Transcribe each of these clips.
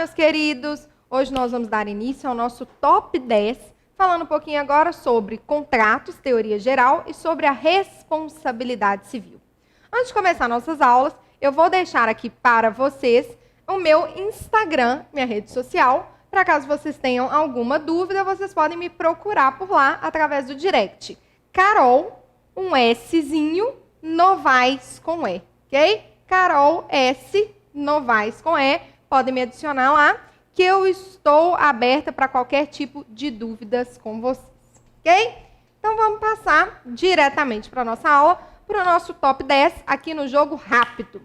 meus queridos! Hoje nós vamos dar início ao nosso top 10, falando um pouquinho agora sobre contratos, teoria geral e sobre a responsabilidade civil. Antes de começar nossas aulas, eu vou deixar aqui para vocês o meu Instagram, minha rede social. Para caso vocês tenham alguma dúvida, vocês podem me procurar por lá através do direct. Carol, um Szinho, Novaes com E, ok? Carol S, Novaes com E. Podem me adicionar lá, que eu estou aberta para qualquer tipo de dúvidas com vocês, ok? Então vamos passar diretamente para a nossa aula, para o nosso top 10 aqui no jogo rápido.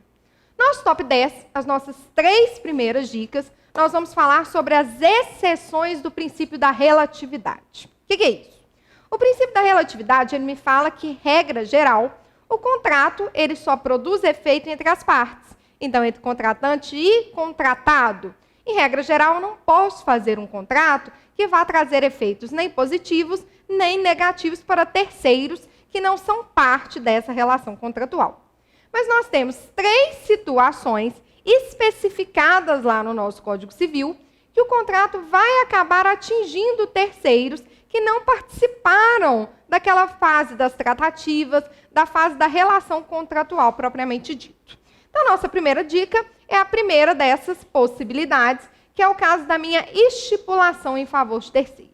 Nosso top 10, as nossas 3 primeiras dicas, nós vamos falar sobre as exceções do princípio da relatividade. O que é isso? O princípio da relatividade, ele me fala que, regra geral, o contrato ele só produz efeito entre as partes. Então, entre contratante e contratado. Em regra geral, eu não posso fazer um contrato que vá trazer efeitos nem positivos, nem negativos para terceiros que não são parte dessa relação contratual. Mas nós temos 3 situações especificadas lá no nosso Código Civil que o contrato vai acabar atingindo terceiros que não participaram daquela fase das tratativas, da fase da relação contratual propriamente dito. Então, nossa primeira dica é a primeira dessas possibilidades, que é o caso da minha estipulação em favor de terceiro.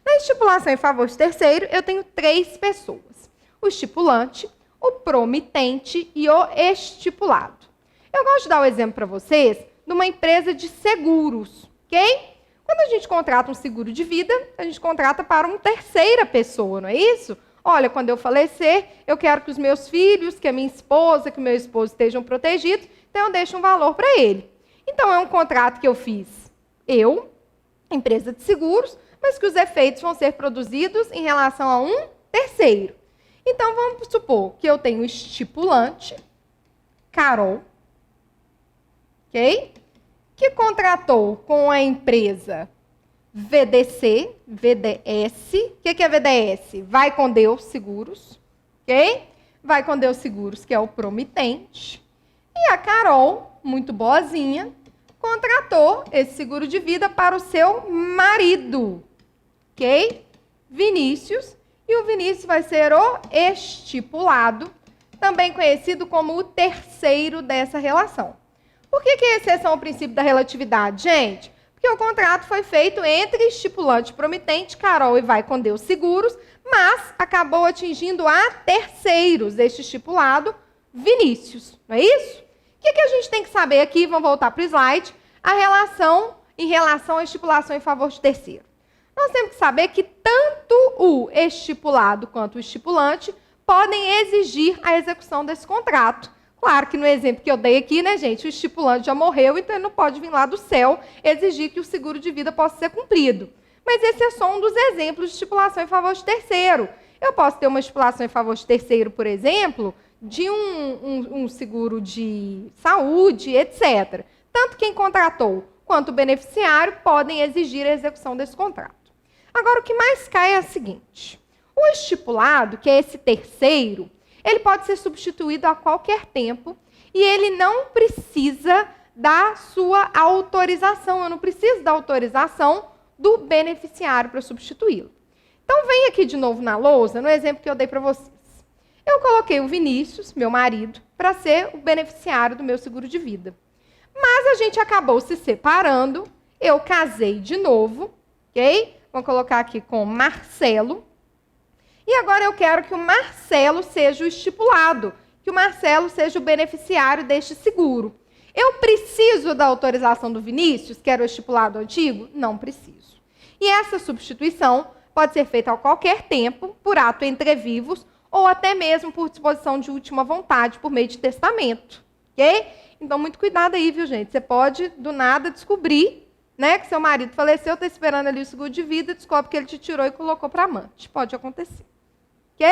Na estipulação em favor de terceiro, eu tenho 3 pessoas: o estipulante, o promitente e o estipulado. Eu gosto de dar o exemplo para vocês de uma empresa de seguros, ok? Quando a gente contrata um seguro de vida, a gente contrata para uma terceira pessoa, não é isso? Olha, quando eu falecer, eu quero que os meus filhos, que a minha esposa, que o meu esposo estejam protegidos, então eu deixo um valor para ele. Então, é um contrato que eu fiz, eu, empresa de seguros, mas que os efeitos vão ser produzidos em relação a um terceiro. Então, vamos supor que eu tenho estipulante, Carol, ok? Que contratou com a empresa VDC, VDS. O que é VDS? Vai com Deus Seguros, ok? Vai com Deus Seguros, que é o promitente. E a Carol, muito boazinha, contratou esse seguro de vida para o seu marido, ok? Vinícius. E o Vinícius vai ser o estipulado, também conhecido como o terceiro dessa relação. Por que é exceção ao princípio da relatividade, gente? Porque o contrato foi feito entre estipulante e promitente, Carol e Vai com Deus Seguros, mas acabou atingindo a terceiros deste estipulado, Vinícius. Não é isso? O que a gente tem que saber aqui? Vamos voltar para o slide. A relação em relação à estipulação em favor de terceiro. Nós temos que saber que tanto o estipulado quanto o estipulante podem exigir a execução desse contrato. Claro que no exemplo que eu dei aqui, né, gente, o estipulante já morreu, então ele não pode vir lá do céu exigir que o seguro de vida possa ser cumprido. Mas esse é só um dos exemplos de estipulação em favor de terceiro. Eu posso ter uma estipulação em favor de terceiro, por exemplo, de um seguro de saúde, etc. Tanto quem contratou quanto o beneficiário podem exigir a execução desse contrato. Agora, o que mais cai é o seguinte: o estipulado, que é esse terceiro, ele pode ser substituído a qualquer tempo e ele não precisa da sua autorização. Eu não preciso da autorização do beneficiário para substituí-lo. Então, vem aqui de novo na lousa, no exemplo que eu dei para vocês. Eu coloquei o Vinícius, meu marido, para ser o beneficiário do meu seguro de vida. Mas a gente acabou se separando, eu casei de novo, ok? Vamos colocar aqui com Marcelo. E agora eu quero que o Marcelo seja o estipulado, que o Marcelo seja o beneficiário deste seguro. Eu preciso da autorização do Vinícius, que era o estipulado antigo? Não preciso. E essa substituição pode ser feita a qualquer tempo, por ato entre vivos, ou até mesmo por disposição de última vontade, por meio de testamento. Ok? Então, muito cuidado aí, viu, gente? Você pode, do nada, descobrir, né, que seu marido faleceu, está esperando ali o seguro de vida, descobre que ele te tirou e colocou para amante. Pode acontecer. Ok?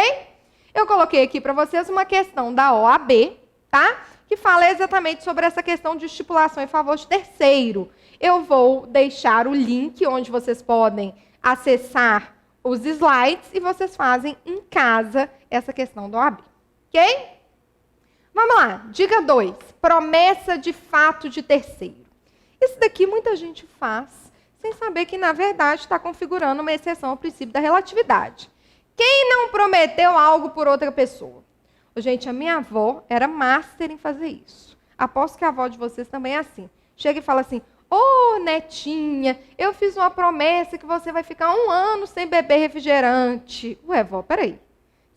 Eu coloquei aqui para vocês uma questão da OAB, tá? Que fala exatamente sobre essa questão de estipulação em favor de terceiro. Eu vou deixar o link onde vocês podem acessar os slides e vocês fazem em casa essa questão da OAB. Ok? Vamos lá. Dica 2. Promessa de fato de terceiro. Isso daqui muita gente faz, sem saber que, na verdade, está configurando uma exceção ao princípio da relatividade. Quem não prometeu algo por outra pessoa? Gente, a minha avó era master em fazer isso. Aposto que a avó de vocês também é assim. Chega e fala assim, ô netinha, eu fiz uma promessa que você vai ficar 1 ano sem beber refrigerante. Ué, vó, peraí.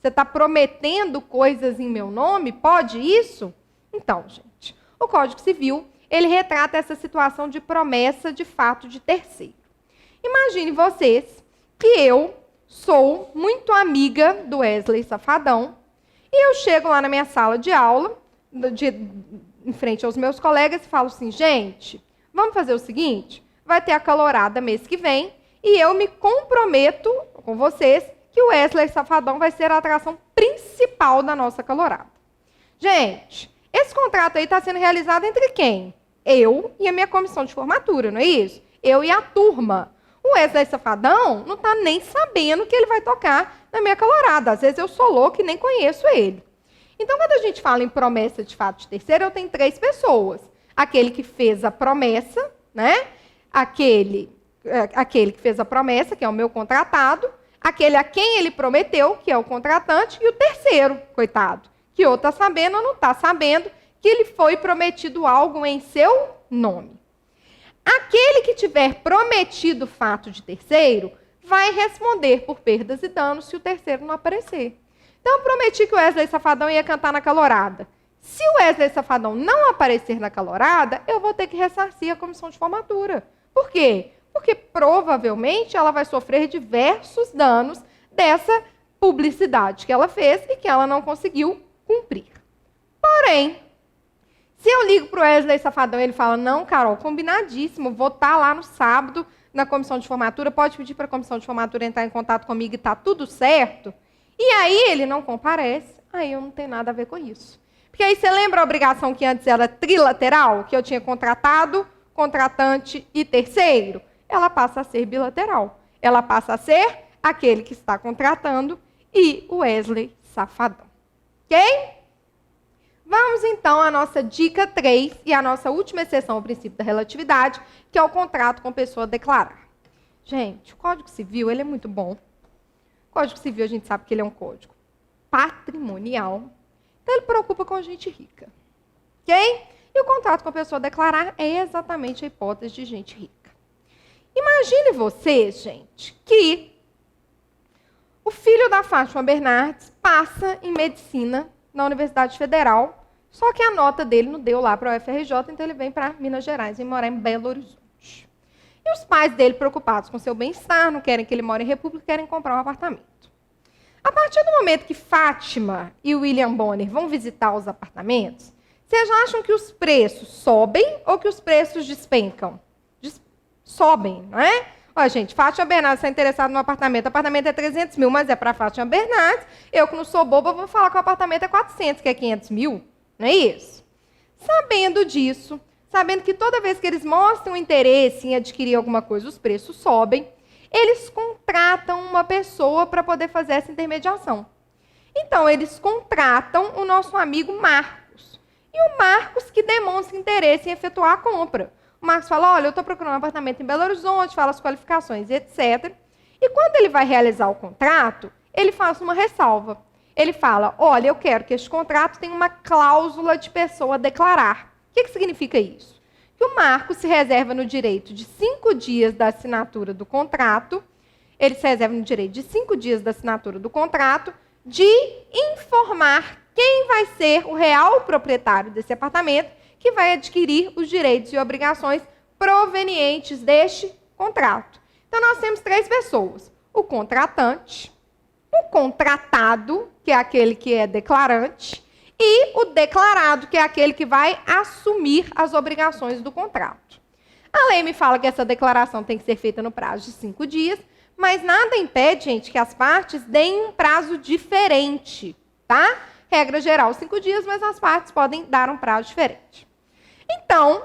Você está prometendo coisas em meu nome? Pode isso? Então, gente, o Código Civil, ele retrata essa situação de promessa de fato de terceiro. Imagine vocês que eu sou muito amiga do Wesley Safadão e eu chego lá na minha sala de aula, em frente aos meus colegas, e falo assim, gente, vamos fazer o seguinte, vai ter a calorada mês que vem e eu me comprometo com vocês que o Wesley Safadão vai ser a atração principal da nossa calorada. Gente, esse contrato aí está sendo realizado entre quem? Eu e a minha comissão de formatura, não é isso? Eu e a turma. O Wesley Safadão não está nem sabendo que ele vai tocar na minha calorada. Às vezes eu sou louca e nem conheço ele. Então, quando a gente fala em promessa de fato de terceiro, eu tenho 3 pessoas. Aquele que fez a promessa, né? Aquele que fez a promessa, que é o meu contratado, aquele a quem ele prometeu, que é o contratante, e o terceiro, coitado, que ou está sabendo ou não está sabendo que ele foi prometido algo em seu nome. Aquele que tiver prometido o fato de terceiro vai responder por perdas e danos se o terceiro não aparecer. Então, eu prometi que o Wesley Safadão ia cantar na calorada. Se o Wesley Safadão não aparecer na calorada, eu vou ter que ressarcir a comissão de formatura. Por quê? Porque provavelmente ela vai sofrer diversos danos dessa publicidade que ela fez e que ela não conseguiu cumprir. Porém, se eu ligo para o Wesley Safadão e ele fala, não, Carol, combinadíssimo, vou estar lá no sábado na comissão de formatura, pode pedir para a comissão de formatura entrar em contato comigo e está tudo certo, e aí ele não comparece, aí eu não tenho nada a ver com isso. Porque aí você lembra a obrigação que antes era trilateral, que eu tinha contratado, contratante e terceiro? Ela passa a ser bilateral. Ela passa a ser aquele que está contratando e o Wesley Safadão. Ok? Vamos, então, à nossa dica 3 e à nossa última exceção ao princípio da relatividade, que é o contrato com pessoa a declarar. Gente, o Código Civil ele é muito bom. O Código Civil, a gente sabe que ele é um código patrimonial. Então, ele preocupa com a gente rica. Ok? E o contrato com a pessoa a declarar é exatamente a hipótese de gente rica. Imagine você, gente, que o filho da Fátima Bernardes passa em medicina na Universidade Federal, só que a nota dele não deu lá para a UFRJ, então ele vem para Minas Gerais, vem morar em Belo Horizonte. E os pais dele, preocupados com seu bem-estar, não querem que ele more em República, querem comprar um apartamento. A partir do momento que Fátima e William Bonner vão visitar os apartamentos, vocês acham que os preços sobem ou que os preços despencam? Sobem, não é? Olha, gente, Fátima Bernardes está interessada no apartamento. O apartamento é 300 mil, mas é para Fátima Bernardes. Eu, que não sou boba, vou falar que o apartamento é 400, que é 500 mil. Não é isso? Sabendo disso, sabendo que toda vez que eles mostram interesse em adquirir alguma coisa, os preços sobem, eles contratam uma pessoa para poder fazer essa intermediação. Então, eles contratam o nosso amigo Marcos. E o Marcos que demonstra interesse em efetuar a compra. O Marcos fala, olha, eu estou procurando um apartamento em Belo Horizonte, fala as qualificações, etc. E quando ele vai realizar o contrato, ele faz uma ressalva. Ele fala, olha, eu quero que este contrato tenha uma cláusula de pessoa a declarar. O que significa isso? Que o Marcos se reserva no direito de 5 dias da assinatura do contrato, ele se reserva no direito de 5 dias da assinatura do contrato, de informar quem vai ser o real proprietário desse apartamento, que vai adquirir os direitos e obrigações provenientes deste contrato. Então, nós temos 3 pessoas. O contratante, o contratado, que é aquele que é declarante, e o declarado, que é aquele que vai assumir as obrigações do contrato. A lei me fala que essa declaração tem que ser feita no prazo de 5 dias, mas nada impede, gente, que as partes deem um prazo diferente, tá? Regra geral, 5 dias, mas as partes podem dar um prazo diferente. Então,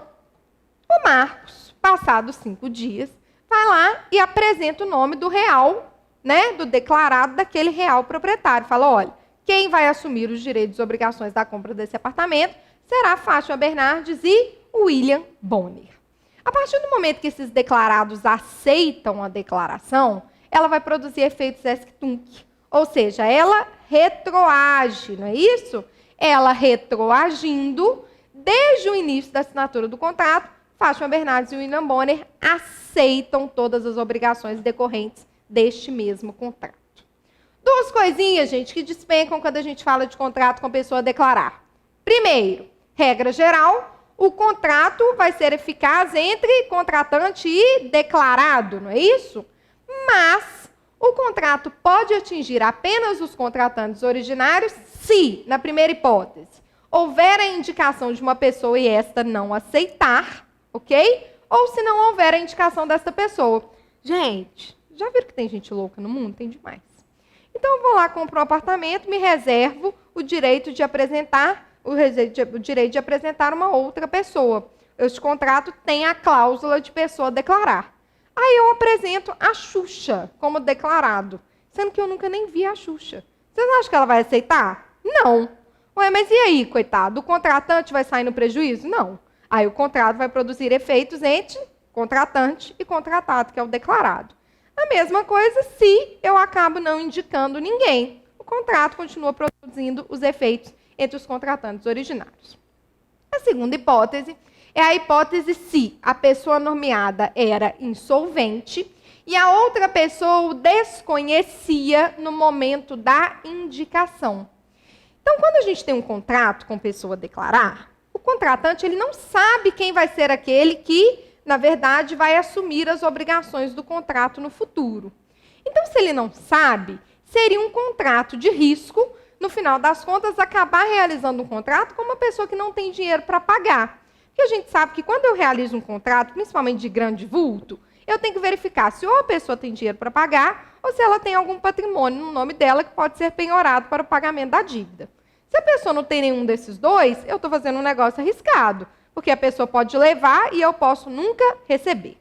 o Marcos, passados 5 dias, vai lá e apresenta o nome do real, né, do declarado daquele real proprietário. Fala, olha, quem vai assumir os direitos e obrigações da compra desse apartamento será Fátima Bernardes e William Bonner. A partir do momento que esses declarados aceitam a declaração, ela vai produzir efeitos ex tunc, ou seja, ela retroage, não é isso? Ela retroagindo, desde o início da assinatura do contrato, Fátima Bernardes e William Bonner aceitam todas as obrigações decorrentes deste mesmo contrato. Duas coisinhas, gente, que despencam quando a gente fala de contrato com pessoa a declarar. Primeiro, regra geral, o contrato vai ser eficaz entre contratante e declarado, não é isso? Mas o contrato pode atingir apenas os contratantes originários se, na primeira hipótese, houver a indicação de uma pessoa e esta não aceitar, ok? Ou se não houver a indicação desta pessoa. Gente, já viram que tem gente louca no mundo? Tem demais. Então, eu vou lá, compro um apartamento, me reservo o direito de apresentar uma outra pessoa. Este contrato tem a cláusula de pessoa a declarar. Aí eu apresento a Xuxa como declarado, sendo que eu nunca nem vi a Xuxa. Vocês acham que ela vai aceitar? Não. Ué, mas e aí, coitado? O contratante vai sair no prejuízo? Não. Aí o contrato vai produzir efeitos entre contratante e contratado, que é o declarado. A mesma coisa se eu acabo não indicando ninguém. O contrato continua produzindo os efeitos entre os contratantes originários. A segunda hipótese é a hipótese se a pessoa nomeada era insolvente e a outra pessoa o desconhecia no momento da indicação. Então, quando a gente tem um contrato com pessoa a declarar, o contratante ele não sabe quem vai ser aquele que, na verdade, vai assumir as obrigações do contrato no futuro. Então, se ele não sabe, seria um contrato de risco, no final das contas, acabar realizando um contrato com uma pessoa que não tem dinheiro para pagar. Porque a gente sabe que quando eu realizo um contrato, principalmente de grande vulto, eu tenho que verificar se ou a pessoa tem dinheiro para pagar ou se ela tem algum patrimônio no nome dela que pode ser penhorado para o pagamento da dívida. Se a pessoa não tem nenhum desses dois, eu estou fazendo um negócio arriscado, porque a pessoa pode levar e eu posso nunca receber.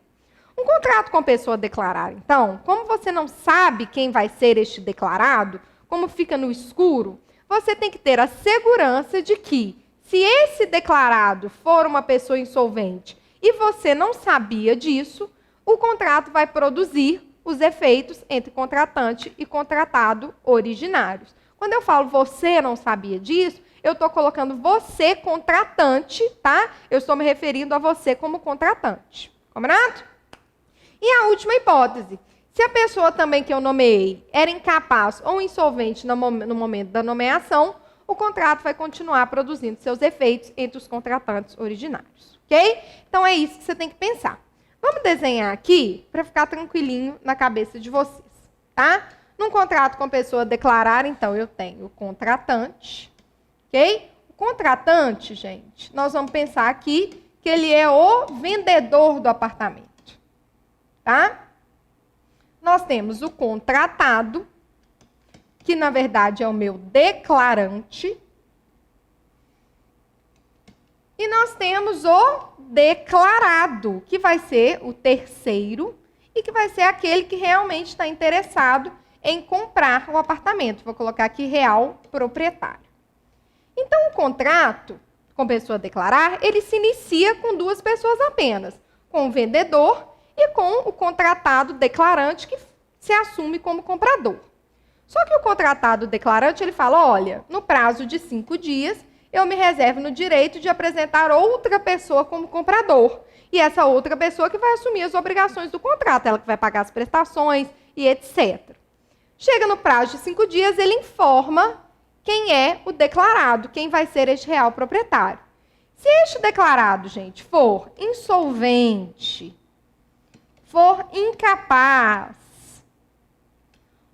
Um contrato com a pessoa a declarar, então, como você não sabe quem vai ser este declarado, como fica no escuro, você tem que ter a segurança de que, se esse declarado for uma pessoa insolvente e você não sabia disso, o contrato vai produzir os efeitos entre contratante e contratado originários. Quando eu falo você não sabia disso, eu estou colocando você contratante, tá? Eu estou me referindo a você como contratante. Combinado? E a última hipótese. Se a pessoa também que eu nomeei era incapaz ou insolvente no momento da nomeação, o contrato vai continuar produzindo seus efeitos entre os contratantes originários. Ok? Então, é isso que você tem que pensar. Vamos desenhar aqui para ficar tranquilinho na cabeça de vocês. Tá? Num contrato com pessoa a declarar, então, eu tenho o contratante. Ok? O contratante, gente, nós vamos pensar aqui que ele é o vendedor do apartamento. Tá? Nós temos o contratado, que na verdade é o meu declarante. E nós temos o declarado, que vai ser o terceiro e que vai ser aquele que realmente está interessado em comprar o apartamento. Vou colocar aqui real proprietário. Então, o contrato com pessoa a declarar, ele se inicia com duas pessoas apenas, com o vendedor e com o contratado declarante que se assume como comprador. Só que o contratado declarante, ele fala, olha, no prazo de 5 dias, eu me reservo no direito de apresentar outra pessoa como comprador. E essa outra pessoa que vai assumir as obrigações do contrato, ela que vai pagar as prestações e etc. Chega no prazo de 5 dias, ele informa quem é o declarado, quem vai ser este real proprietário. Se este declarado, gente, for insolvente, for incapaz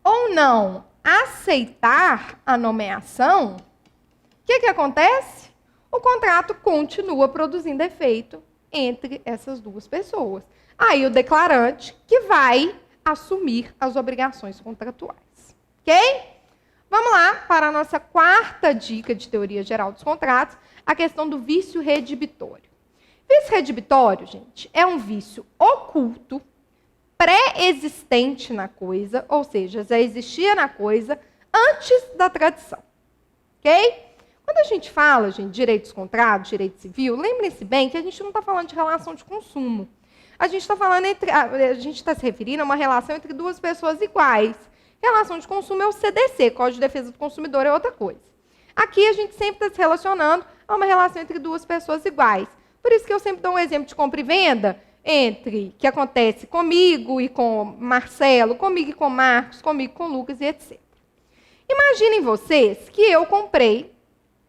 ou não aceitar a nomeação, o que acontece? O contrato continua produzindo efeito entre essas duas pessoas. Aí o declarante que vai assumir as obrigações contratuais. Ok? Vamos lá para a nossa quarta dica de teoria geral dos contratos, a questão do vício redibitório. Vício redibitório, gente, é um vício oculto, pré-existente na coisa, ou seja, já existia na coisa antes da tradição. Ok? Quando a gente fala, gente, direito dos contratos, direito civil, lembrem-se bem que a gente não está falando de relação de consumo. A gente está se referindo a uma relação entre duas pessoas iguais. Relação de consumo é o CDC, Código de Defesa do Consumidor é outra coisa. Aqui a gente sempre está se relacionando a uma relação entre duas pessoas iguais. Por isso que eu sempre dou um exemplo de compra e venda que acontece comigo e com Marcelo, comigo e com Marcos, comigo e com Lucas e etc. Imaginem vocês que eu comprei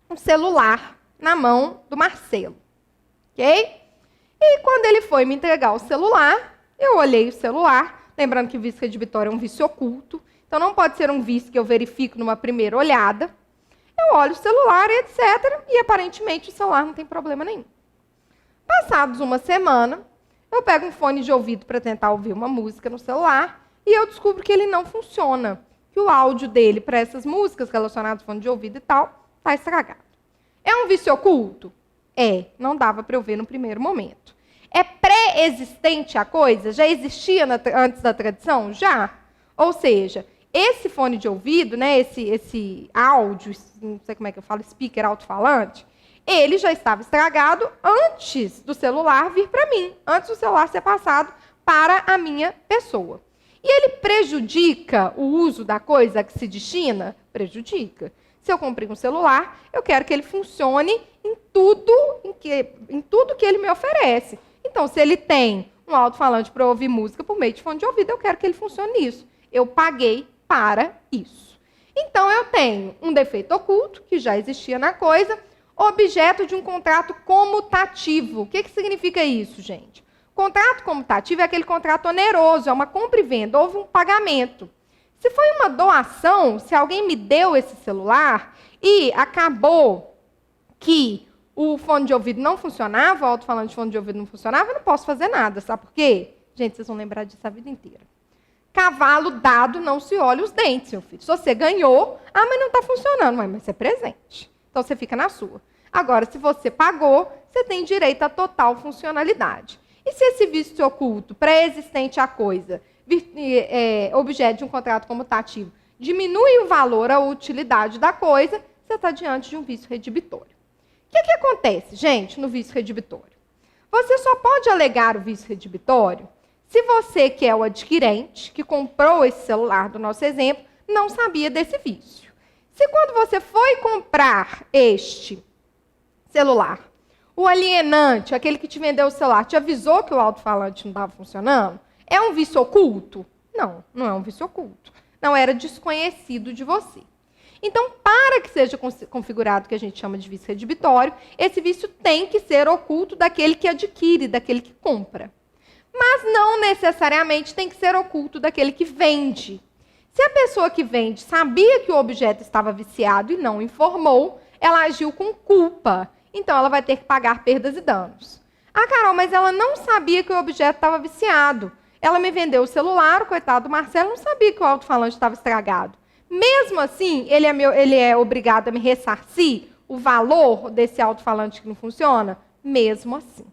um celular na mão do Marcelo, ok? E quando ele foi me entregar o celular, eu olhei o celular, lembrando que o vício redibitório é um vício oculto, então não pode ser um vício que eu verifico numa primeira olhada. Eu olho o celular e etc. E aparentemente o celular não tem problema nenhum. Passados uma semana, eu pego um fone de ouvido para tentar ouvir uma música no celular e eu descubro que ele não funciona, que o áudio dele para essas músicas relacionadas ao fone de ouvido e tal está estragado. É um vício oculto? É, não dava para eu ver no primeiro momento. É pré-existente a coisa? Já existia antes da tradição? Já. Ou seja, esse fone de ouvido, né, esse áudio, não sei como é que eu falo, speaker alto-falante, ele já estava estragado antes do celular vir para mim, antes do celular ser passado para a minha pessoa. E ele prejudica o uso da coisa que se destina? Prejudica. Se eu comprei um celular, eu quero que ele funcione em tudo que ele me oferece. Então, se ele tem um alto-falante para ouvir música por meio de fone de ouvido, eu quero que ele funcione nisso. Eu paguei para isso. Então, eu tenho um defeito oculto, que já existia na coisa, objeto de um contrato comutativo. O que significa isso, gente? Contrato comutativo é aquele contrato oneroso, é uma compra e venda, houve um pagamento. Se foi uma doação, se alguém me deu esse celular e acabou que o fone de ouvido não funcionava, o alto-falante de fone de ouvido não funcionava, eu não posso fazer nada, sabe por quê? Gente, vocês vão lembrar disso a vida inteira. Cavalo dado não se olha os dentes, meu filho. Se você ganhou, mas não está funcionando, mas é presente. Então você fica na sua. Agora, se você pagou, você tem direito à total funcionalidade. E se esse vício oculto, pré-existente à coisa, objeto de um contrato comutativo, diminui o valor, a utilidade da coisa, você está diante de um vício redibitório. O que acontece, gente, no vício redibitório? Você só pode alegar o vício redibitório se você, que é o adquirente, que comprou esse celular do nosso exemplo, não sabia desse vício. Se quando você foi comprar este celular, o alienante, aquele que te vendeu o celular, te avisou que o alto-falante não estava funcionando, é um vício oculto? Não, não é um vício oculto. Não era desconhecido de você. Então, para que seja configurado o que a gente chama de vício redibitório, esse vício tem que ser oculto daquele que adquire, daquele que compra. Mas não necessariamente tem que ser oculto daquele que vende. Se a pessoa que vende sabia que o objeto estava viciado e não informou, ela agiu com culpa. Então, ela vai ter que pagar perdas e danos. Ah, Carol, mas ela não sabia que o objeto estava viciado. Ela me vendeu o celular, o coitado do Marcelo não sabia que o alto-falante estava estragado. Mesmo assim, ele é obrigado a me ressarcir o valor desse alto-falante que não funciona? Mesmo assim.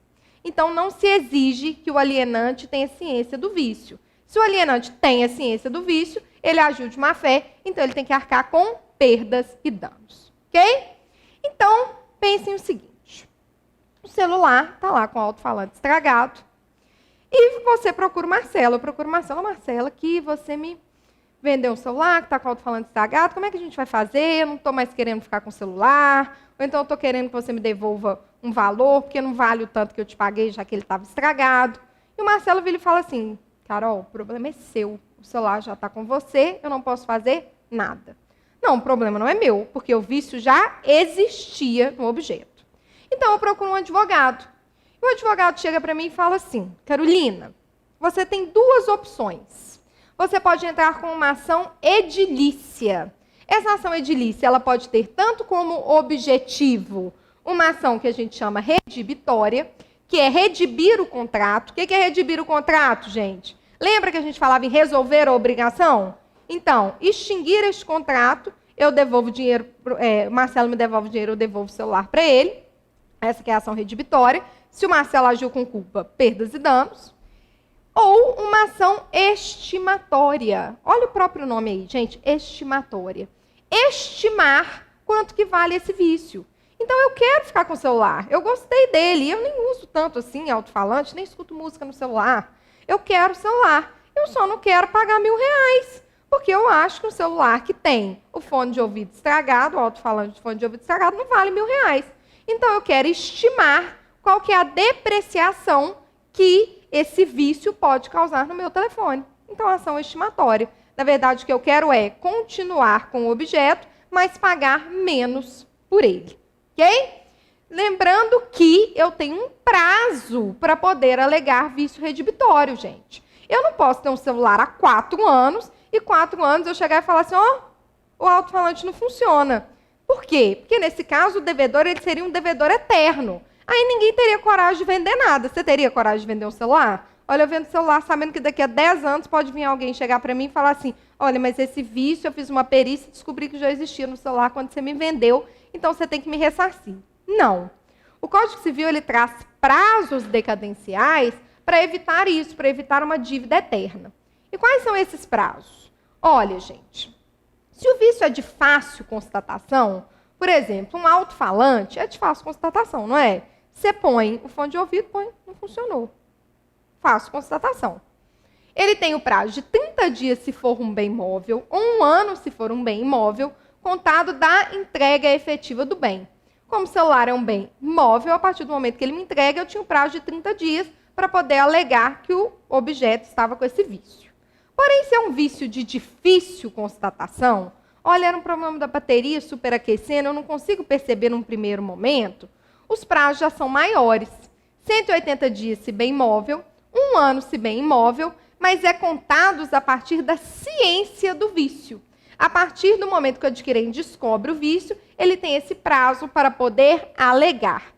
Então, não se exige que o alienante tenha ciência do vício. Se o alienante tem a ciência do vício, ele agiu de má fé, então ele tem que arcar com perdas e danos. Ok? Então, pensem o seguinte. O celular está lá com o alto-falante estragado e você procura o Marcelo. Eu procuro o Marcelo. Marcela, que você me vendeu um celular que está com o alto-falante estragado, como é que a gente vai fazer? Eu não estou mais querendo ficar com o celular, ou então eu estou querendo que você me devolva um valor, porque não vale o tanto que eu te paguei, já que ele estava estragado. E o Marcelo vira e fala assim, Carol, o problema é seu, o celular já está com você, eu não posso fazer nada. Não, o problema não é meu, porque o vício já existia no objeto. Então eu procuro um advogado. E o advogado chega para mim e fala assim, Carolina, você tem duas opções. Você pode entrar com uma ação edilícia. Essa ação edilícia ela pode ter tanto como objetivo uma ação que a gente chama redibitória, que é redibir o contrato. O que é redibir o contrato, gente? Lembra que a gente falava em resolver a obrigação? Então, extinguir este contrato, eu devolvo dinheiro, Marcelo me devolve dinheiro, eu devolvo o celular para ele. Essa que é a ação redibitória. Se o Marcelo agiu com culpa, perdas e danos. Ou uma ação estimatória. Olha o próprio nome aí, gente, estimatória. Estimar quanto que vale esse vício. Então eu quero ficar com o celular. Eu gostei dele. Eu nem uso tanto assim alto-falante, nem escuto música no celular. Eu quero o celular. Eu só não quero pagar R$1.000. Porque eu acho que um celular que tem o fone de ouvido estragado, o alto-falante de fone de ouvido estragado, não vale R$1.000. Então eu quero estimar qual que é a depreciação que esse vício pode causar no meu telefone. Então, ação estimatória. Na verdade, o que eu quero é continuar com o objeto, mas pagar menos por ele. Ok? Lembrando que eu tenho um prazo para poder alegar vício redibitório, gente. Eu não posso ter um celular há 4 anos e 4 anos eu chegar e falar assim, ó, o alto-falante não funciona. Por quê? Porque nesse caso o devedor ele seria um devedor eterno. Aí ninguém teria coragem de vender nada. Você teria coragem de vender um celular? Olha, eu vendo celular sabendo que daqui a 10 anos pode vir alguém chegar para mim e falar assim, olha, mas esse vício, eu fiz uma perícia e descobri que já existia no celular quando você me vendeu, então você tem que me ressarcir. Não. O Código Civil ele traz prazos decadenciais para evitar isso, para evitar uma dívida eterna. E quais são esses prazos? Olha, gente, se o vício é de fácil constatação, por exemplo, um alto-falante é de fácil constatação, não é? Você põe o fone de ouvido, põe, não funcionou. Fácil constatação. Ele tem o prazo de 30 dias se for um bem móvel, ou 1 ano se for um bem imóvel, contado da entrega efetiva do bem. Como o celular é um bem móvel, a partir do momento que ele me entrega, eu tinha um prazo de 30 dias para poder alegar que o objeto estava com esse vício. Porém, se é um vício de difícil constatação, olha, era um problema da bateria superaquecendo, eu não consigo perceber num primeiro momento, os prazos já são maiores. 180 dias se bem móvel, 1 ano se bem imóvel, mas é contados a partir da ciência do vício. A partir do momento que o adquirente descobre o vício, ele tem esse prazo para poder alegar.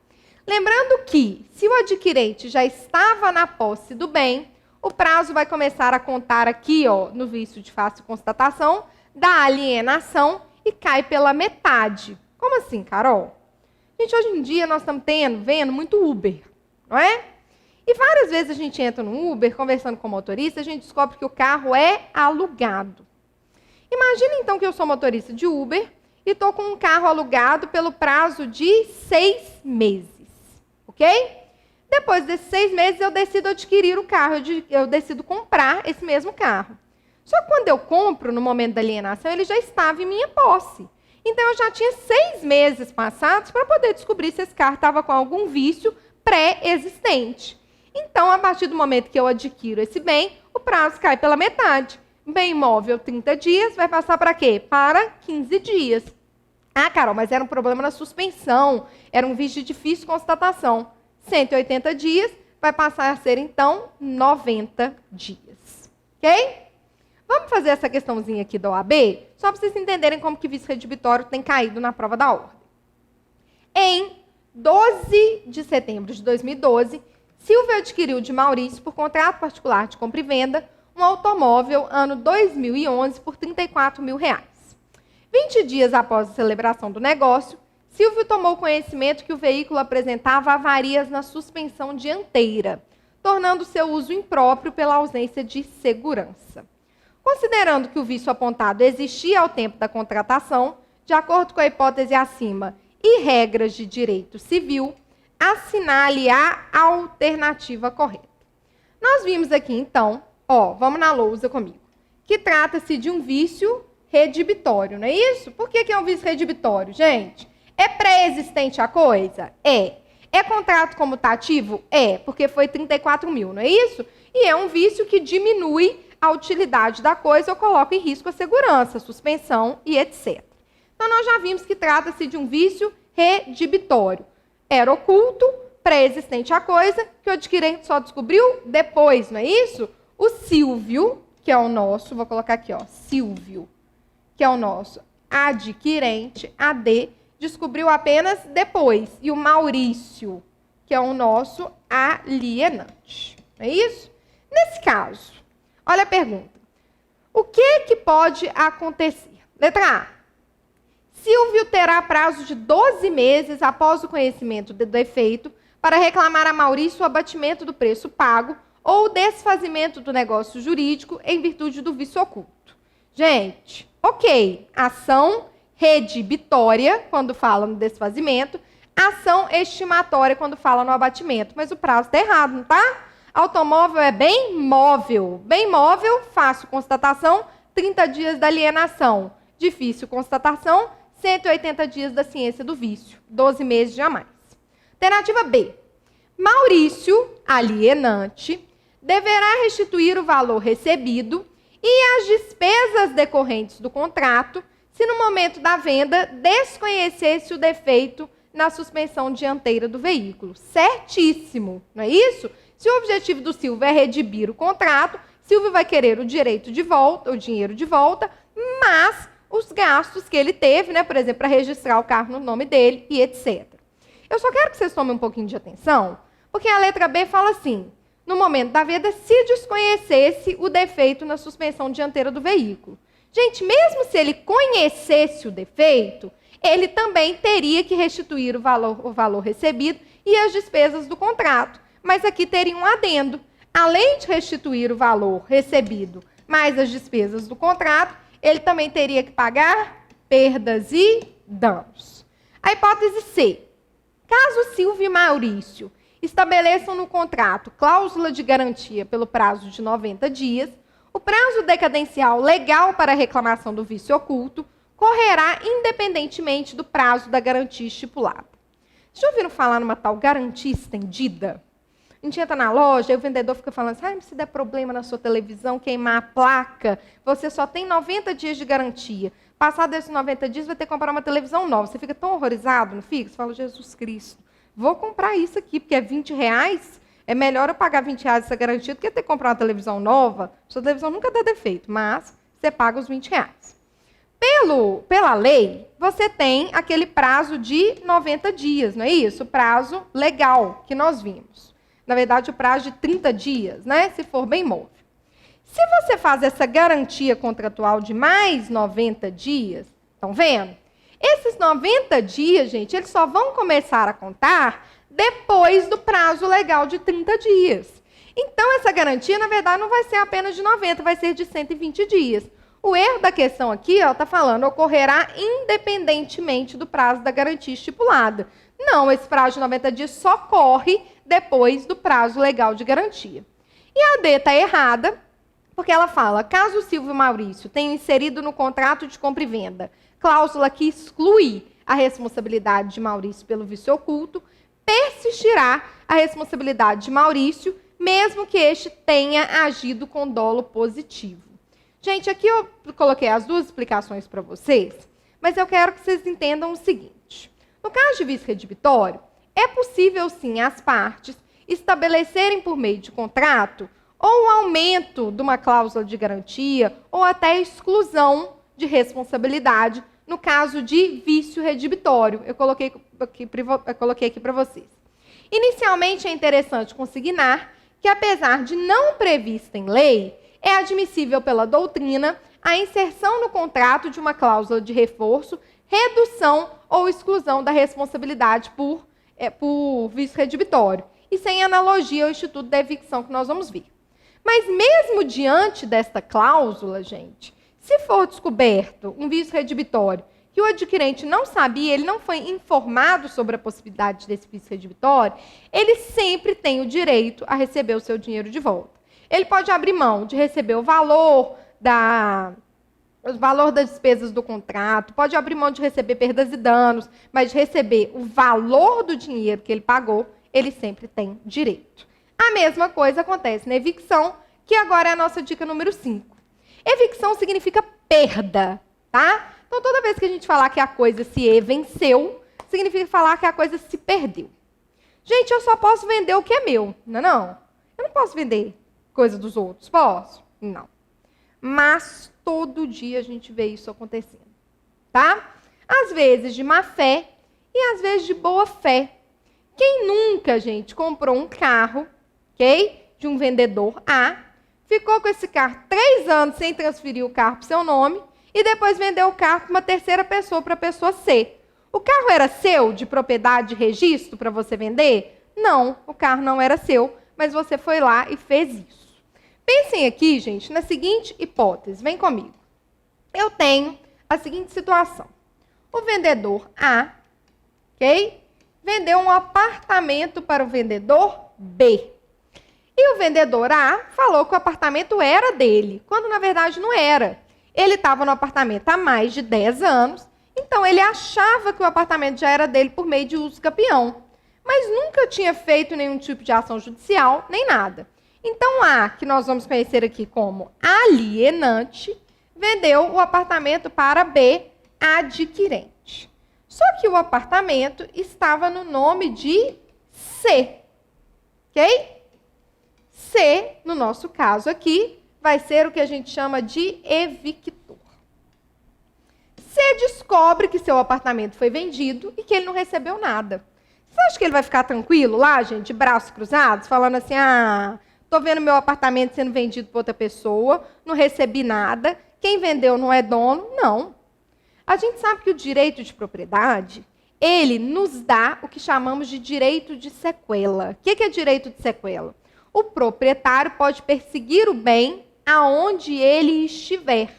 Lembrando que, se o adquirente já estava na posse do bem, o prazo vai começar a contar aqui, ó, no vício de fácil constatação, da alienação e cai pela metade. Como assim, Carol? Gente, hoje em dia nós estamos vendo muito Uber, não é? E várias vezes a gente entra no Uber, conversando com o motorista, a gente descobre que o carro é alugado. Imagina então que eu sou motorista de Uber e estou com um carro alugado pelo prazo de 6 meses, ok? Depois desses 6 meses eu decido adquirir o carro, eu decido comprar esse mesmo carro. Só que quando eu compro, no momento da alienação, ele já estava em minha posse. Então eu já tinha 6 meses passados para poder descobrir se esse carro estava com algum vício pré-existente. Então, a partir do momento que eu adquiro esse bem, o prazo cai pela metade. Bem imóvel, 30 dias, vai passar para quê? Para 15 dias. Ah, Carol, mas era um problema na suspensão, era um vício de difícil constatação. 180 dias, vai passar a ser, então, 90 dias. Ok? Vamos fazer essa questãozinha aqui da OAB, só para vocês entenderem como que vício redibitório tem caído na prova da ordem. Em 12 de setembro de 2012, Silvio adquiriu de Maurício, por contrato particular de compra e venda, um automóvel ano 2011 por R$34.000. 20 dias após a celebração do negócio, Silvio tomou conhecimento que o veículo apresentava avarias na suspensão dianteira, tornando seu uso impróprio pela ausência de segurança. Considerando que o vício apontado existia ao tempo da contratação, de acordo com a hipótese acima e regras de direito civil, assinale a alternativa correta. Nós vimos aqui, então, ó, vamos na lousa comigo, que trata-se de um vício redibitório, não é isso? Por que é um vício redibitório, gente? É pré-existente a coisa? É. É contrato comutativo? É, porque foi 34 mil, não é isso? E é um vício que diminui a utilidade da coisa ou coloca em risco a segurança, a suspensão e etc. Então, nós já vimos que trata-se de um vício redibitório. Era oculto, pré-existente a coisa, que o adquirente só descobriu depois, não é isso? O Silvio, que é o nosso, vou colocar aqui, ó, Silvio, que é o nosso adquirente, AD, descobriu apenas depois. E o Maurício, que é o nosso alienante. Não é isso? Nesse caso, olha a pergunta. O que pode acontecer? Letra A. Silvio terá prazo de 12 meses após o conhecimento do defeito para reclamar a Maurício o abatimento do preço pago ou o desfazimento do negócio jurídico em virtude do vício oculto. Gente, ok, ação redibitória, quando fala no desfazimento, Ação estimatória quando fala no abatimento, mas o prazo está errado, não tá? Automóvel é bem móvel. Bem móvel, fácil constatação, 30 dias da alienação. Difícil constatação, 180 dias da ciência do vício. 12 meses jamais. Alternativa B. Maurício, alienante, deverá restituir o valor recebido e as despesas decorrentes do contrato se no momento da venda desconhecesse o defeito na suspensão dianteira do veículo. Certíssimo, não é isso? Se o objetivo do Silvio é redimir o contrato, Silvio vai querer o direito de volta, o dinheiro de volta, mas os gastos que ele teve, né, por exemplo, para registrar o carro no nome dele e etc. Eu só quero que vocês tomem um pouquinho de atenção, porque a letra B fala assim: no momento da venda, se desconhecesse o defeito na suspensão dianteira do veículo. Gente, mesmo se ele conhecesse o defeito, ele também teria que restituir o valor recebido e as despesas do contrato. Mas aqui teria um adendo. Além de restituir o valor recebido mais as despesas do contrato, ele também teria que pagar perdas e danos. A hipótese C. Caso Silvio e Maurício estabeleçam no contrato cláusula de garantia pelo prazo de 90 dias, o prazo decadencial legal para a reclamação do vício oculto correrá independentemente do prazo da garantia estipulada. Já ouviram falar numa tal garantia estendida? A gente entra na loja e o vendedor fica falando assim: se der problema na sua televisão, queimar a placa, você só tem 90 dias de garantia. Passado esses 90 dias, vai ter que comprar uma televisão nova. Você fica tão horrorizado, não fica? Você fala: Jesus Cristo, vou comprar isso aqui, porque é R$20. É melhor eu pagar R$20 essa garantia do que ter que comprar uma televisão nova. Sua televisão nunca dá defeito, mas você paga os R$20. Pela lei, você tem aquele prazo de 90 dias, não é isso? O prazo legal que nós vimos. Na verdade, o prazo de 30 dias, né? Se for bem móvel. Se você faz essa garantia contratual de mais 90 dias, estão vendo? Esses 90 dias, gente, eles só vão começar a contar depois do prazo legal de 30 dias. Então, essa garantia, na verdade, não vai ser apenas de 90, vai ser de 120 dias. O erro da questão aqui, está falando, ocorrerá independentemente do prazo da garantia estipulada. Não, esse prazo de 90 dias só corre depois do prazo legal de garantia. E a D está errada, porque ela fala: caso o Silvio e o Maurício tenham inserido no contrato de compra e venda cláusula que exclui a responsabilidade de Maurício pelo vício oculto, persistirá a responsabilidade de Maurício, mesmo que este tenha agido com dolo positivo. Gente, aqui eu coloquei as duas explicações para vocês, mas eu quero que vocês entendam o seguinte. No caso de vício redibitório, é possível sim as partes estabelecerem por meio de contrato ou um aumento de uma cláusula de garantia ou até exclusão de responsabilidade no caso de vício redibitório. Eu coloquei aqui para vocês. Inicialmente, é interessante consignar que, apesar de não prevista em lei, é admissível pela doutrina a inserção no contrato de uma cláusula de reforço, redução ou exclusão da responsabilidade por vício redibitório, e sem analogia ao Instituto da Evicção que nós vamos ver. Mas mesmo diante desta cláusula, gente, se for descoberto um vício redibitório que o adquirente não sabia, ele não foi informado sobre a possibilidade desse vício redibitório, ele sempre tem o direito a receber o seu dinheiro de volta. Ele pode abrir mão de receber o valor das despesas do contrato, pode abrir mão de receber perdas e danos, mas de receber o valor do dinheiro que ele pagou, ele sempre tem direito. A mesma coisa acontece na evicção, que agora é a nossa dica número 5. Evicção significa perda, tá? Então, toda vez que a gente falar que a coisa se venceu, significa falar que a coisa se perdeu. Gente, eu só posso vender o que é meu, não é não? Eu não posso vender coisa dos outros, posso? Não. Mas todo dia a gente vê isso acontecendo, tá? Às vezes de má fé e às vezes de boa fé. Quem nunca, gente, comprou um carro, ok? De um vendedor A, ficou com esse carro 3 anos sem transferir o carro para o seu nome e depois vendeu o carro para uma terceira pessoa, para a pessoa C. O carro era seu, de propriedade, de registro, para você vender? Não, o carro não era seu, mas você foi lá e fez isso. Pensem aqui, gente, na seguinte hipótese. Vem comigo. Eu tenho a seguinte situação. O vendedor A, ok? vendeu um apartamento para o vendedor B. E o vendedor A falou que o apartamento era dele, quando na verdade não era. Ele estava no apartamento há mais de 10 anos, então ele achava que o apartamento já era dele por meio de uso capião, mas nunca tinha feito nenhum tipo de ação judicial, nem nada. Então A, que nós vamos conhecer aqui como alienante, vendeu o apartamento para B, adquirente. Só que o apartamento estava no nome de C, ok? C, no nosso caso aqui, vai ser o que a gente chama de evictor. C descobre que seu apartamento foi vendido e que ele não recebeu nada. Você acha que ele vai ficar tranquilo lá, gente, de braços cruzados, falando assim, tô vendo meu apartamento sendo vendido por outra pessoa, não recebi nada, quem vendeu não é dono? Não. A gente sabe que o direito de propriedade, ele nos dá o que chamamos de direito de sequela. O que é direito de sequela? O proprietário pode perseguir o bem aonde ele estiver.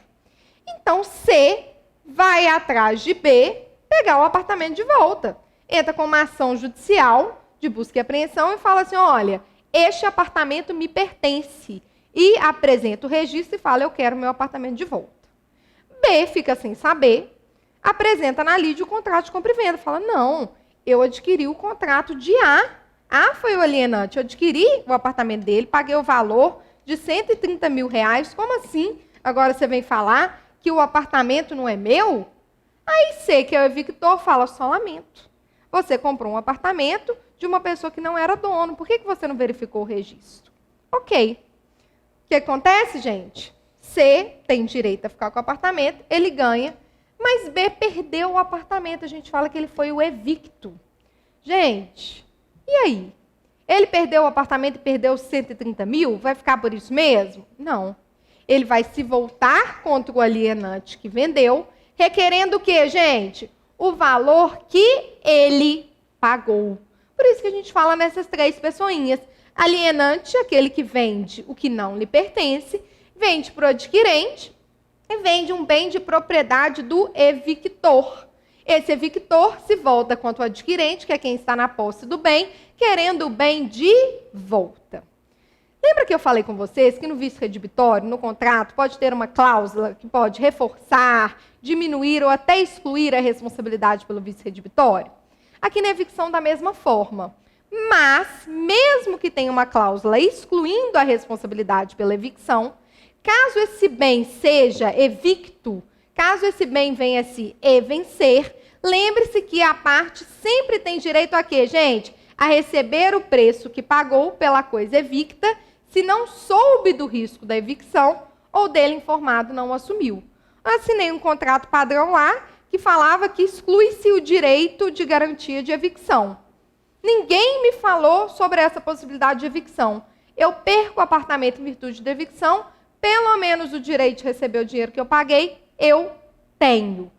Então, C vai atrás de B pegar o apartamento de volta. Entra com uma ação judicial de busca e apreensão e fala assim, olha, este apartamento me pertence. E apresenta o registro e fala, eu quero meu apartamento de volta. B fica sem saber, apresenta na lide o contrato de compra e venda. Fala, não, eu adquiri o contrato de A. A foi o alienante, eu adquiri o apartamento dele, paguei o valor de R$130 mil. Como assim? Agora você vem falar que o apartamento não é meu? Aí C, que é o evictor, fala, só lamento. Você comprou um apartamento de uma pessoa que não era dono. Por que você não verificou o registro? Ok. O que acontece, gente? C tem direito a ficar com o apartamento, ele ganha, mas B perdeu o apartamento. A gente fala que ele foi o evicto. Gente, e aí? Ele perdeu o apartamento e perdeu os 130 mil? Vai ficar por isso mesmo? Não. Ele vai se voltar contra o alienante que vendeu, requerendo o quê, gente? O valor que ele pagou. Por isso que a gente fala nessas três pessoinhas. Alienante, aquele que vende o que não lhe pertence, vende para o adquirente e vende um bem de propriedade do evictor. Esse evictor se volta contra o adquirente, que é quem está na posse do bem, querendo o bem de volta. Lembra que eu falei com vocês que no vício redibitório, no contrato, pode ter uma cláusula que pode reforçar, diminuir ou até excluir a responsabilidade pelo vício redibitório? Aqui na evicção da mesma forma. Mas, mesmo que tenha uma cláusula excluindo a responsabilidade pela evicção, caso esse bem seja evicto, caso esse bem venha a se vencer, lembre-se que a parte sempre tem direito a quê, gente? A receber o preço que pagou pela coisa evicta, se não soube do risco da evicção ou dele informado não assumiu. Eu assinei um contrato padrão lá que falava que exclui-se o direito de garantia de evicção. Ninguém me falou sobre essa possibilidade de evicção. Eu perco o apartamento em virtude da evicção, pelo menos o direito de receber o dinheiro que eu paguei, eu tenho.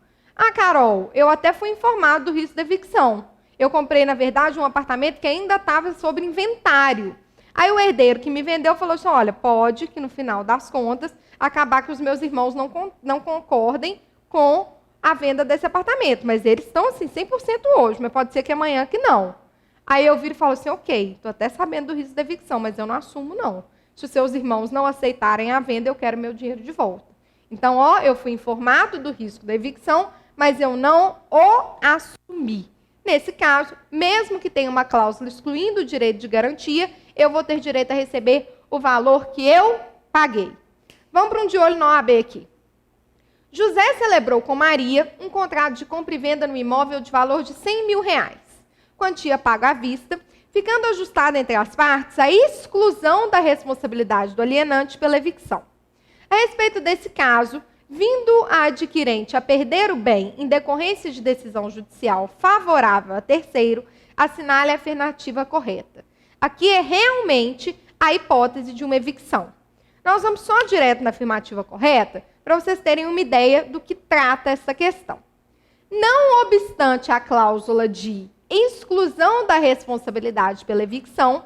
Carol, eu até fui informado do risco da evicção. Eu comprei, na verdade, um apartamento que ainda estava sob inventário. Aí o herdeiro que me vendeu falou assim, olha, pode que no final das contas, acabar que os meus irmãos não concordem com a venda desse apartamento. Mas eles estão, assim, 100% hoje, mas pode ser que amanhã que não. Aí eu viro e falo assim, ok, estou até sabendo do risco da evicção, mas eu não assumo, não. Se os seus irmãos não aceitarem a venda, eu quero meu dinheiro de volta. Então, eu fui informado do risco da evicção, mas eu não o assumi. Nesse caso, mesmo que tenha uma cláusula excluindo o direito de garantia, eu vou ter direito a receber o valor que eu paguei. Vamos para um de olho no OAB aqui. José celebrou com Maria um contrato de compra e venda no imóvel de valor de R$100 mil. Quantia paga à vista, ficando ajustada entre as partes a exclusão da responsabilidade do alienante pela evicção. A respeito desse caso, vindo a adquirente a perder o bem em decorrência de decisão judicial favorável a terceiro, assinale a afirmativa correta. Aqui é realmente a hipótese de uma evicção. Nós vamos só direto na afirmativa correta, para vocês terem uma ideia do que trata essa questão. Não obstante a cláusula de exclusão da responsabilidade pela evicção,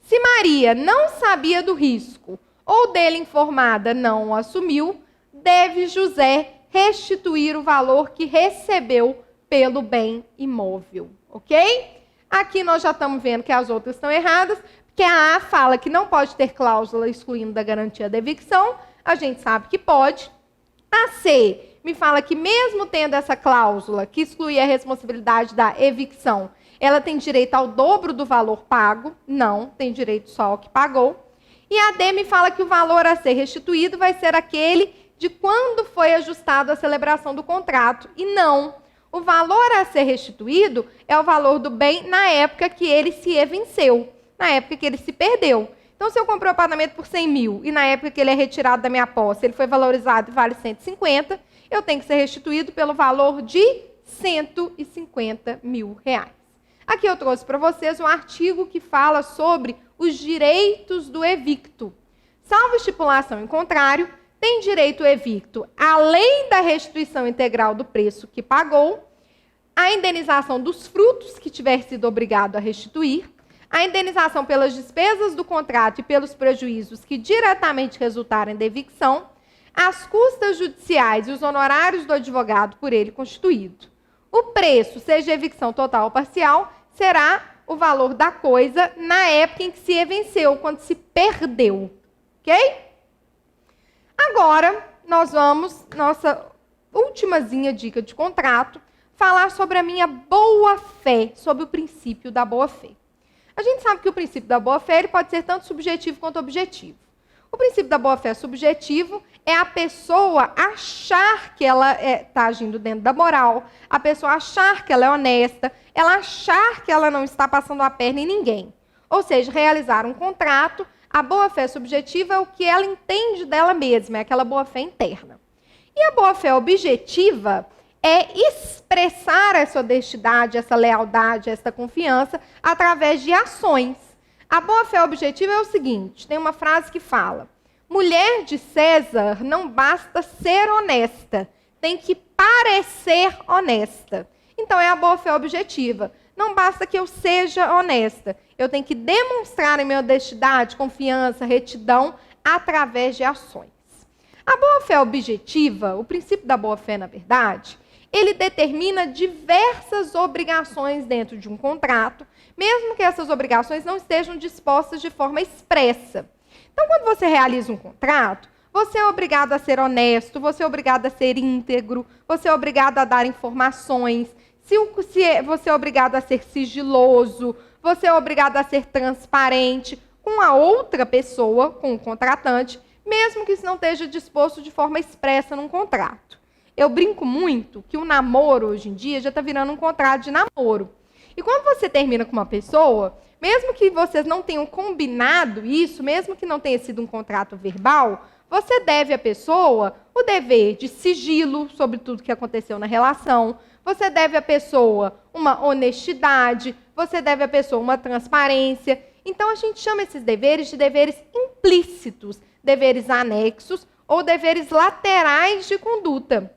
se Maria não sabia do risco ou dele informada não o assumiu, deve José restituir o valor que recebeu pelo bem imóvel, ok? Aqui nós já estamos vendo que as outras estão erradas, porque a A fala que não pode ter cláusula excluindo da garantia da evicção, a gente sabe que pode. A C me fala que mesmo tendo essa cláusula que exclui a responsabilidade da evicção, ela tem direito ao dobro do valor pago. Não, tem direito só ao que pagou. E a D me fala que o valor a ser restituído vai ser aquele de quando foi ajustado a celebração do contrato. E não, o valor a ser restituído é o valor do bem na época que ele se evinceu, na época que ele se perdeu. Então, se eu comprei o apartamento por 100 mil e na época que ele é retirado da minha posse, ele foi valorizado e vale 150, eu tenho que ser restituído pelo valor de 150 mil reais. Aqui eu trouxe para vocês um artigo que fala sobre os direitos do evicto. Salvo estipulação em contrário, tem direito o evicto, além da restituição integral do preço que pagou, a indenização dos frutos que tiver sido obrigado a restituir, a indenização pelas despesas do contrato e pelos prejuízos que diretamente resultarem da evicção, as custas judiciais e os honorários do advogado por ele constituído. O preço, seja evicção total ou parcial, será o valor da coisa na época em que se venceu, quando se perdeu. Ok? Agora, nós vamos, nossa ultimazinha dica de contrato, falar sobre a minha boa-fé, sobre o princípio da boa-fé. A gente sabe que o princípio da boa-fé pode ser tanto subjetivo quanto objetivo. O princípio da boa-fé subjetivo é a pessoa achar que ela está agindo dentro da moral, a pessoa achar que ela é honesta, ela achar que ela não está passando a perna em ninguém. Ou seja, realizar um contrato, a boa-fé subjetiva é o que ela entende dela mesma, é aquela boa-fé interna. E a boa-fé objetiva é expressar essa honestidade, essa lealdade, essa confiança através de ações. A boa-fé objetiva é o seguinte, tem uma frase que fala: mulher de César não basta ser honesta, tem que parecer honesta. Então é a boa-fé objetiva. Não basta que eu seja honesta, eu tenho que demonstrar a minha honestidade, confiança, retidão através de ações. A boa-fé objetiva, o princípio da boa-fé, na verdade, ele determina diversas obrigações dentro de um contrato, mesmo que essas obrigações não estejam dispostas de forma expressa. Então, quando você realiza um contrato, você é obrigado a ser honesto, você é obrigado a ser íntegro, você é obrigado a dar informações, você é obrigado a ser sigiloso, você é obrigado a ser transparente com a outra pessoa, com o contratante, mesmo que isso não esteja disposto de forma expressa num contrato. Eu brinco muito que o namoro, hoje em dia, já está virando um contrato de namoro. E quando você termina com uma pessoa, mesmo que vocês não tenham combinado isso, mesmo que não tenha sido um contrato verbal, você deve à pessoa o dever de sigilo sobre tudo que aconteceu na relação, você deve à pessoa uma honestidade, você deve à pessoa uma transparência. Então, a gente chama esses deveres de deveres implícitos, deveres anexos ou deveres laterais de conduta,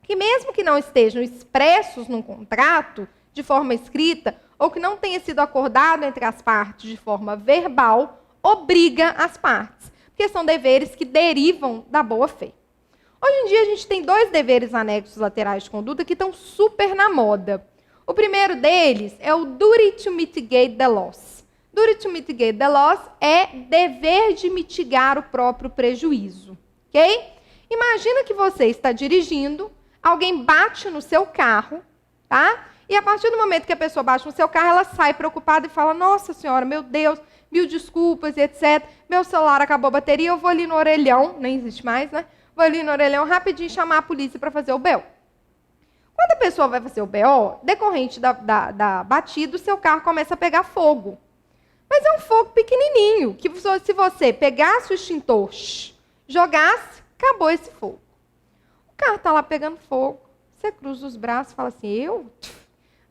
que mesmo que não estejam expressos num contrato, de forma escrita, ou que não tenha sido acordado entre as partes de forma verbal, obriga as partes, porque são deveres que derivam da boa-fé. Hoje em dia, a gente tem dois deveres anexos laterais de conduta que estão super na moda. O primeiro deles é o duty to mitigate the loss. Duty to mitigate the loss é dever de mitigar o próprio prejuízo. Ok? Imagina que você está dirigindo, alguém bate no seu carro, tá? E a partir do momento que a pessoa bate no seu carro, ela sai preocupada e fala: nossa senhora, meu Deus, mil desculpas e etc. Meu celular acabou a bateria, eu vou ali no orelhão, nem existe mais, né? Vou ali no orelhão rapidinho chamar a polícia para fazer o BO. Quando a pessoa vai fazer o BO, decorrente da batida, o seu carro começa a pegar fogo. Mas é um fogo pequenininho, que se você pegasse o extintor, jogasse, acabou esse fogo. O carro está lá pegando fogo, você cruza os braços e fala assim: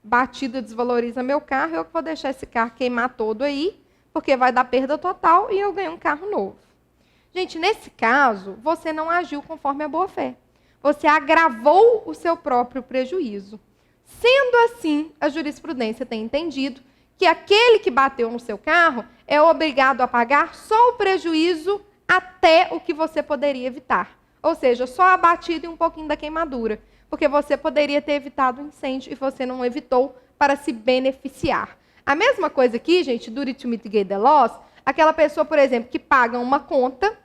batida desvaloriza meu carro, eu que vou deixar esse carro queimar todo aí, porque vai dar perda total e eu ganho um carro novo. Gente, nesse caso, você não agiu conforme a boa-fé. Você agravou o seu próprio prejuízo. Sendo assim, a jurisprudência tem entendido que aquele que bateu no seu carro é obrigado a pagar só o prejuízo até o que você poderia evitar. Ou seja, só a batida e um pouquinho da queimadura. Porque você poderia ter evitado o incêndio e você não evitou para se beneficiar. A mesma coisa aqui, gente, duty to mitigate the loss, aquela pessoa, por exemplo, que paga uma conta,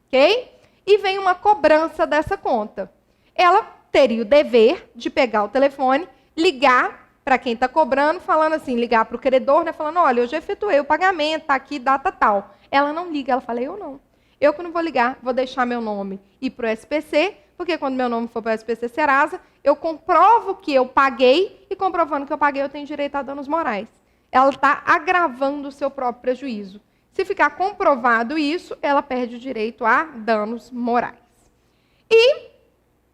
ok? E vem uma cobrança dessa conta. Ela teria o dever de pegar o telefone, ligar para quem está cobrando, falando assim, ligar para o credor, né, falando, olha, eu já efetuei o pagamento, está aqui, data tal. Ela não liga, ela fala, eu não. Eu que não vou ligar, vou deixar meu nome ir para o SPC, porque quando meu nome for para o SPC Serasa, eu comprovo que eu paguei, e comprovando que eu paguei, eu tenho direito a danos morais. Ela está agravando o seu próprio prejuízo. Se ficar comprovado isso, ela perde o direito a danos morais. E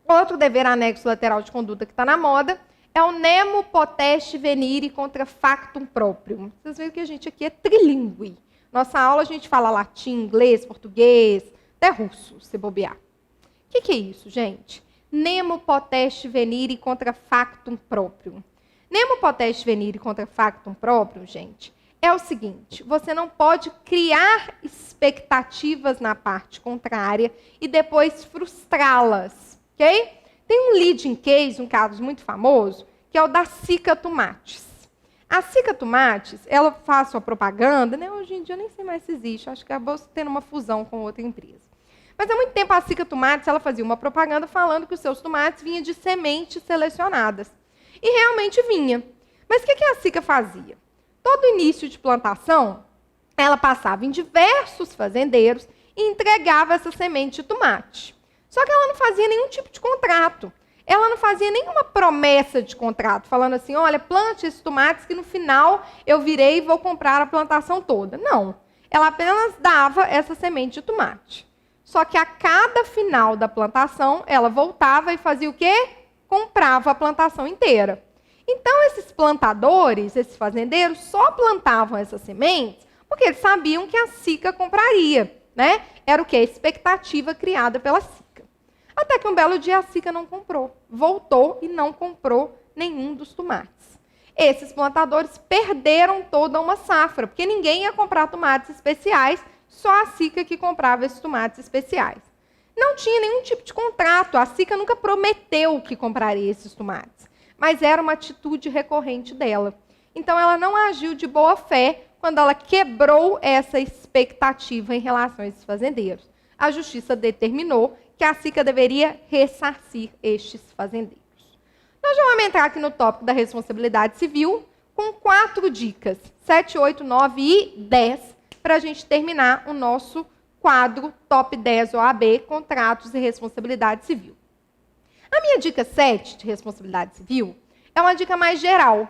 outro dever anexo lateral de conduta que está na moda é o nemo potest venire contra factum próprio. Vocês veem que a gente aqui é trilingüe. Nossa aula a gente fala latim, inglês, português, até russo, se bobear. O que é isso, gente? Nemo potest venire contra factum próprio. Nemo potest venire contra factum próprio, gente, é o seguinte, você não pode criar expectativas na parte contrária e depois frustrá-las, ok? Tem um leading case, um caso muito famoso, que é o da Sica Tomates. A Sica Tomates, ela faz sua propaganda, né? Hoje em dia eu nem sei mais se existe, acho que acabou tendo uma fusão com outra empresa. Mas há muito tempo a Sica Tomates, ela fazia uma propaganda falando que os seus tomates vinham de sementes selecionadas. E realmente vinha. Mas o que a Sica fazia? Todo início de plantação, ela passava em diversos fazendeiros e entregava essa semente de tomate. Só que ela não fazia nenhum tipo de contrato. Ela não fazia nenhuma promessa de contrato, falando assim, olha, plante esses tomates que no final eu virei e vou comprar a plantação toda. Não. Ela apenas dava essa semente de tomate. Só que a cada final da plantação, ela voltava e fazia o quê? Comprava a plantação inteira. Então, esses plantadores, esses fazendeiros, só plantavam essas sementes porque eles sabiam que a Sica compraria, né? Era o quê? A expectativa criada pela Sica. Até que um belo dia a Sica não comprou. Voltou e não comprou nenhum dos tomates. Esses plantadores perderam toda uma safra, porque ninguém ia comprar tomates especiais, só a Sica que comprava esses tomates especiais. Não tinha nenhum tipo de contrato, a Sica nunca prometeu que compraria esses tomates. Mas era uma atitude recorrente dela. Então, ela não agiu de boa fé quando ela quebrou essa expectativa em relação a esses fazendeiros. A justiça determinou que a Sica deveria ressarcir estes fazendeiros. Nós já vamos entrar aqui no tópico da responsabilidade civil com 4 dicas, 7, 8, 9 e 10, para a gente terminar o nosso quadro Top 10 OAB, Contratos e Responsabilidade Civil. A minha dica 7 de responsabilidade civil é uma dica mais geral.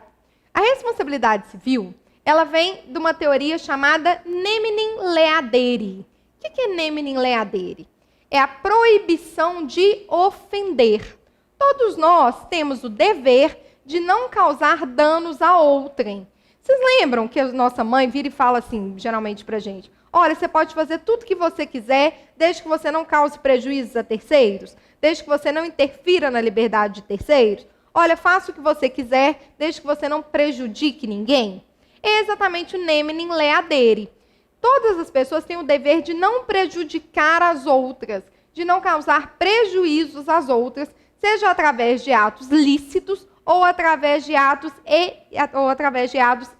A responsabilidade civil, ela vem de uma teoria chamada neminem leadere. O que é neminem leadere? É a proibição de ofender. Todos nós temos o dever de não causar danos a outrem. Vocês lembram que a nossa mãe vira e fala assim, geralmente pra gente, olha, você pode fazer tudo que você quiser, desde que você não cause prejuízos a terceiros, desde que você não interfira na liberdade de terceiros. Olha, faça o que você quiser, desde que você não prejudique ninguém. É exatamente o neminem leadere. Todas as pessoas têm o dever de não prejudicar as outras, de não causar prejuízos às outras, seja através de atos lícitos ou através de atos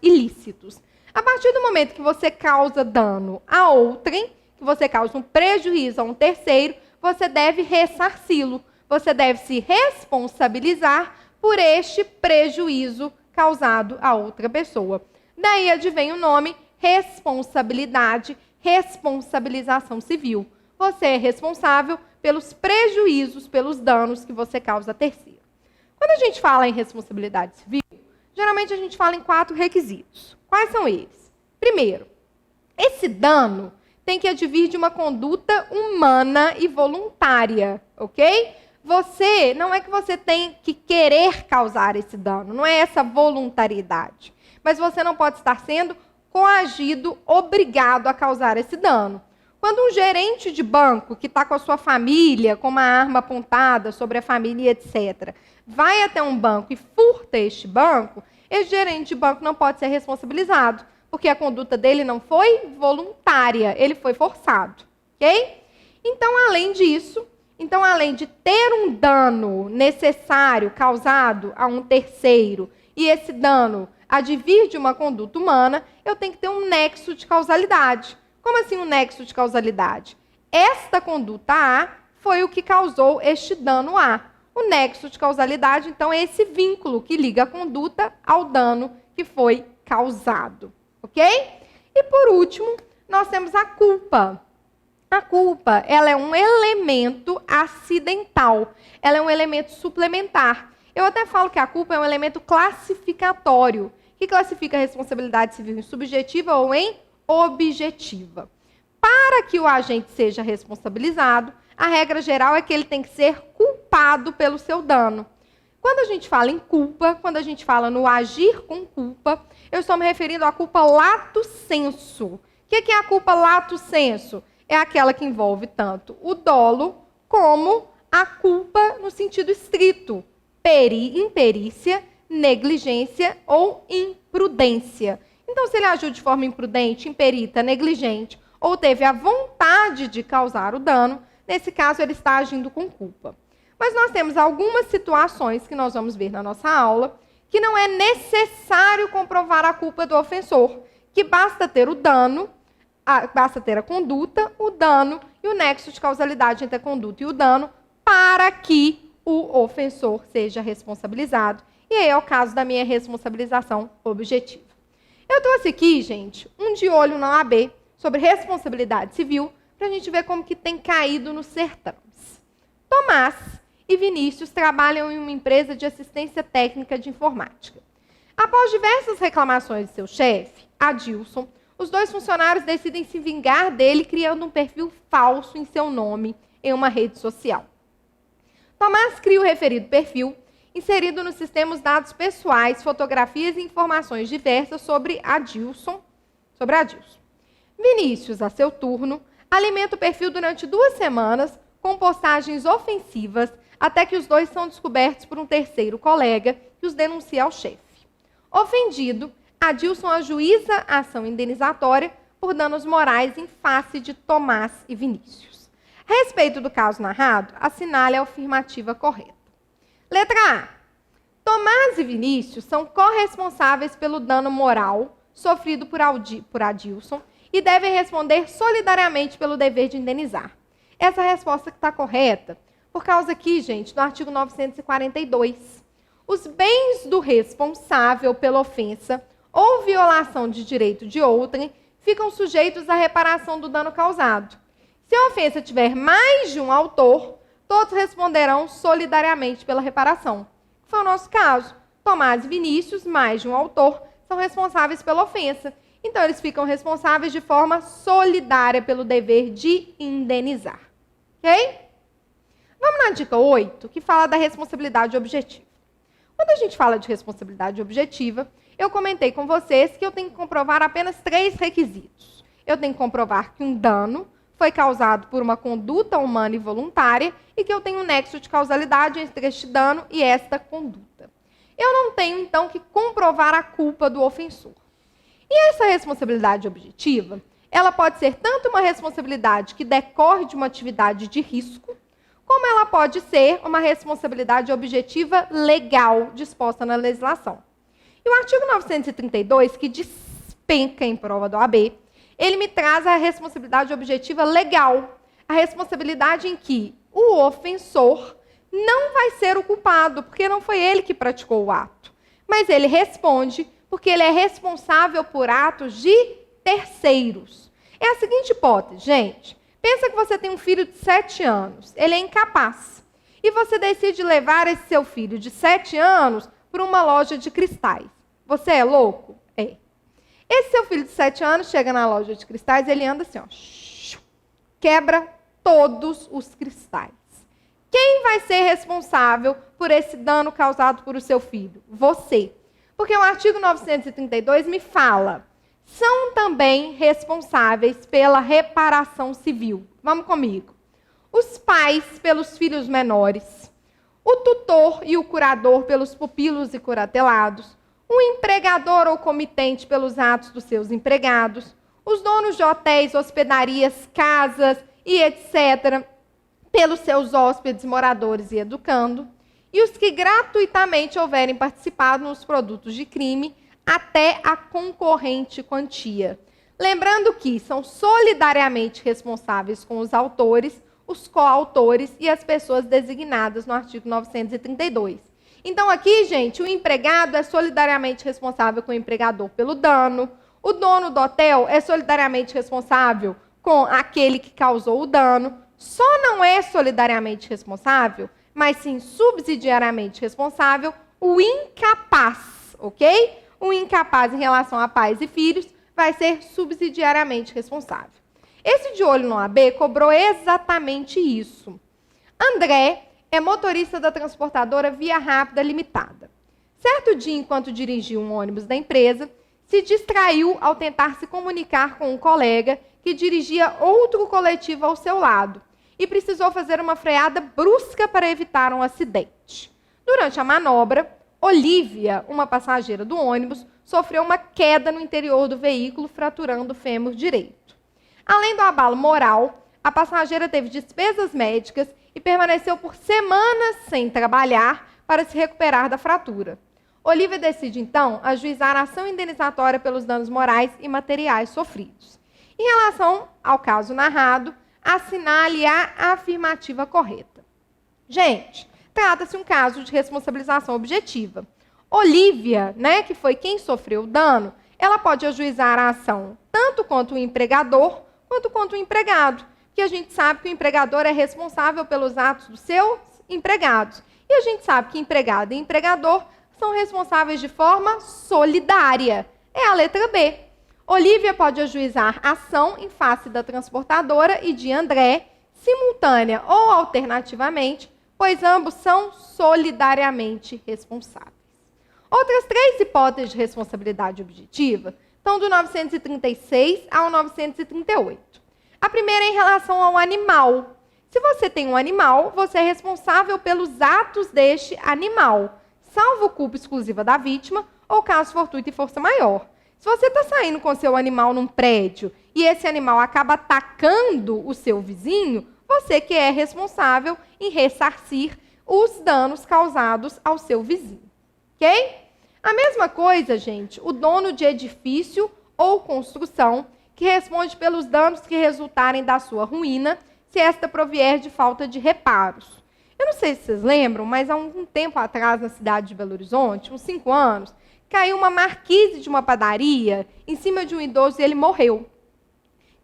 ilícitos. A partir do momento que você causa dano a outrem, que você causa um prejuízo a um terceiro, você deve ressarci-lo. Você deve se responsabilizar por este prejuízo causado a outra pessoa. Daí advém o nome responsabilidade, responsabilização civil. Você é responsável pelos prejuízos, pelos danos que você causa a terceiro. Quando a gente fala em responsabilidade civil, geralmente a gente fala em 4 requisitos. Quais são eles? Primeiro, esse dano tem que advir de uma conduta humana e voluntária, ok? Não é que você tem que querer causar esse dano, não é essa voluntariedade. Mas você não pode estar sendo coagido, obrigado a causar esse dano. Quando um gerente de banco que está com a sua família, com uma arma apontada sobre a família, etc., vai até um banco e furta este banco, esse gerente de banco não pode ser responsabilizado, porque a conduta dele não foi voluntária, ele foi forçado, ok? Então, além disso, além de ter um dano necessário causado a um terceiro e esse dano advir de uma conduta humana, eu tenho que ter um nexo de causalidade. Como assim um nexo de causalidade? Esta conduta A foi o que causou este dano A. O nexo de causalidade, então, é esse vínculo que liga a conduta ao dano que foi causado. Ok? E por último, nós temos a culpa. A culpa, ela é um elemento acidental. Ela é um elemento suplementar. Eu até falo que a culpa é um elemento classificatório, que classifica a responsabilidade civil em subjetiva ou em objetiva. Para que o agente seja responsabilizado, a regra geral é que ele tem que ser culpado pelo seu dano. Quando a gente fala em culpa, quando a gente fala no agir com culpa, eu estou me referindo à culpa lato sensu. O que é a culpa lato sensu? É aquela que envolve tanto o dolo como a culpa no sentido estrito. Imperícia, negligência ou imprudência. Então, se ele agiu de forma imprudente, imperita, negligente, ou teve a vontade de causar o dano, nesse caso ele está agindo com culpa. Mas nós temos algumas situações que nós vamos ver na nossa aula, que não é necessário comprovar a culpa do ofensor, que basta ter o dano, basta ter a conduta, o dano e o nexo de causalidade entre a conduta e o dano para que o ofensor seja responsabilizado. E aí é o caso da minha responsabilização objetiva. Eu trouxe aqui, gente, um de olho na OAB sobre responsabilidade civil para a gente ver como que tem caído nos certames. Tomás e Vinícius trabalham em uma empresa de assistência técnica de informática. Após diversas reclamações de seu chefe, Adilson, os dois funcionários decidem se vingar dele criando um perfil falso em seu nome em uma rede social. Tomás cria o referido perfil, inserido no sistema os dados pessoais, fotografias e informações diversas sobre Adilson. Vinícius, a seu turno, alimenta o perfil durante 2 semanas com postagens ofensivas até que os dois são descobertos por um terceiro colega que os denuncia ao chefe. Ofendido, Adilson ajuiza a ação indenizatória por danos morais em face de Tomás e Vinícius. A respeito do caso narrado, assinale a afirmativa correta. Letra A. Tomás e Vinícius são corresponsáveis pelo dano moral sofrido por Adilson e devem responder solidariamente pelo dever de indenizar. Essa resposta que está correta, por causa aqui, gente, do artigo 942. Os bens do responsável pela ofensa ou violação de direito de outrem ficam sujeitos à reparação do dano causado. Se a ofensa tiver mais de um autor, todos responderão solidariamente pela reparação. Foi o nosso caso. Tomás e Vinícius, mais de um autor, são responsáveis pela ofensa. Então, eles ficam responsáveis de forma solidária pelo dever de indenizar. Ok? Vamos na dica 8, que fala da responsabilidade objetiva. Quando a gente fala de responsabilidade objetiva, eu comentei com vocês que eu tenho que comprovar apenas 3 requisitos. Eu tenho que comprovar que um dano foi causado por uma conduta humana e voluntária e que eu tenho um nexo de causalidade entre este dano e esta conduta. Eu não tenho, então, que comprovar a culpa do ofensor. E essa responsabilidade objetiva, ela pode ser tanto uma responsabilidade que decorre de uma atividade de risco, como ela pode ser uma responsabilidade objetiva legal disposta na legislação. E o artigo 932, que despenca em prova do OAB, ele me traz a responsabilidade objetiva legal, a responsabilidade em que o ofensor não vai ser o culpado, porque não foi ele que praticou o ato, mas ele responde porque ele é responsável por atos de terceiros. É a seguinte hipótese, gente. Pensa que você tem um filho de 7 anos, ele é incapaz, e você decide levar esse seu filho de 7 anos para uma loja de cristais. Você é louco? É. Esse seu filho de 7 anos chega na loja de cristais e ele anda assim, ó, quebra todos os cristais. Quem vai ser responsável por esse dano causado por o seu filho? Você. Porque o artigo 932 me fala, são também responsáveis pela reparação civil. Vamos comigo. Os pais pelos filhos menores, o tutor e o curador pelos pupilos e curatelados, o empregador ou comitente pelos atos dos seus empregados, os donos de hotéis, hospedarias, casas e etc., pelos seus hóspedes, moradores e educando, e os que gratuitamente houverem participado nos produtos de crime até a concorrente quantia. Lembrando que são solidariamente responsáveis com os autores, os coautores e as pessoas designadas no artigo 932. Então aqui, gente, o empregado é solidariamente responsável com o empregador pelo dano, o dono do hotel é solidariamente responsável com aquele que causou o dano, só não é solidariamente responsável, mas sim subsidiariamente responsável, o incapaz, ok? O incapaz em relação a pais e filhos vai ser subsidiariamente responsável. Esse de olho no AB cobrou exatamente isso. André é motorista da transportadora Via Rápida Limitada. Certo dia, enquanto dirigia um ônibus da empresa, se distraiu ao tentar se comunicar com um colega que dirigia outro coletivo ao seu lado e precisou fazer uma freada brusca para evitar um acidente. Durante a manobra, Olívia, uma passageira do ônibus, sofreu uma queda no interior do veículo, fraturando o fêmur direito. Além do abalo moral, a passageira teve despesas médicas e permaneceu por semanas sem trabalhar para se recuperar da fratura. Olívia decide, então, ajuizar a ação indenizatória pelos danos morais e materiais sofridos. Em relação ao caso narrado, assinale a afirmativa correta. Gente, trata-se um caso de responsabilização objetiva. Olívia, que foi quem sofreu o dano, ela pode ajuizar a ação tanto contra o empregador quanto contra o empregado, que a gente sabe que o empregador é responsável pelos atos dos seus empregados. E a gente sabe que empregado e empregador são responsáveis de forma solidária. É a letra B. Olívia pode ajuizar ação em face da transportadora e de André, simultânea ou alternativamente, pois ambos são solidariamente responsáveis. Outras 3 hipóteses de responsabilidade objetiva estão do 936 ao 938. A primeira é em relação ao animal. Se você tem um animal, você é responsável pelos atos deste animal, salvo culpa exclusiva da vítima ou caso fortuito e força maior. Se você está saindo com seu animal num prédio e esse animal acaba atacando o seu vizinho, você que é responsável em ressarcir os danos causados ao seu vizinho. Ok? A mesma coisa, gente, o dono de edifício ou construção que responde pelos danos que resultarem da sua ruína, se esta provier de falta de reparos. Eu não sei se vocês lembram, mas há um tempo atrás, na cidade de Belo Horizonte, uns 5 anos, caiu uma marquise de uma padaria em cima de um idoso e ele morreu.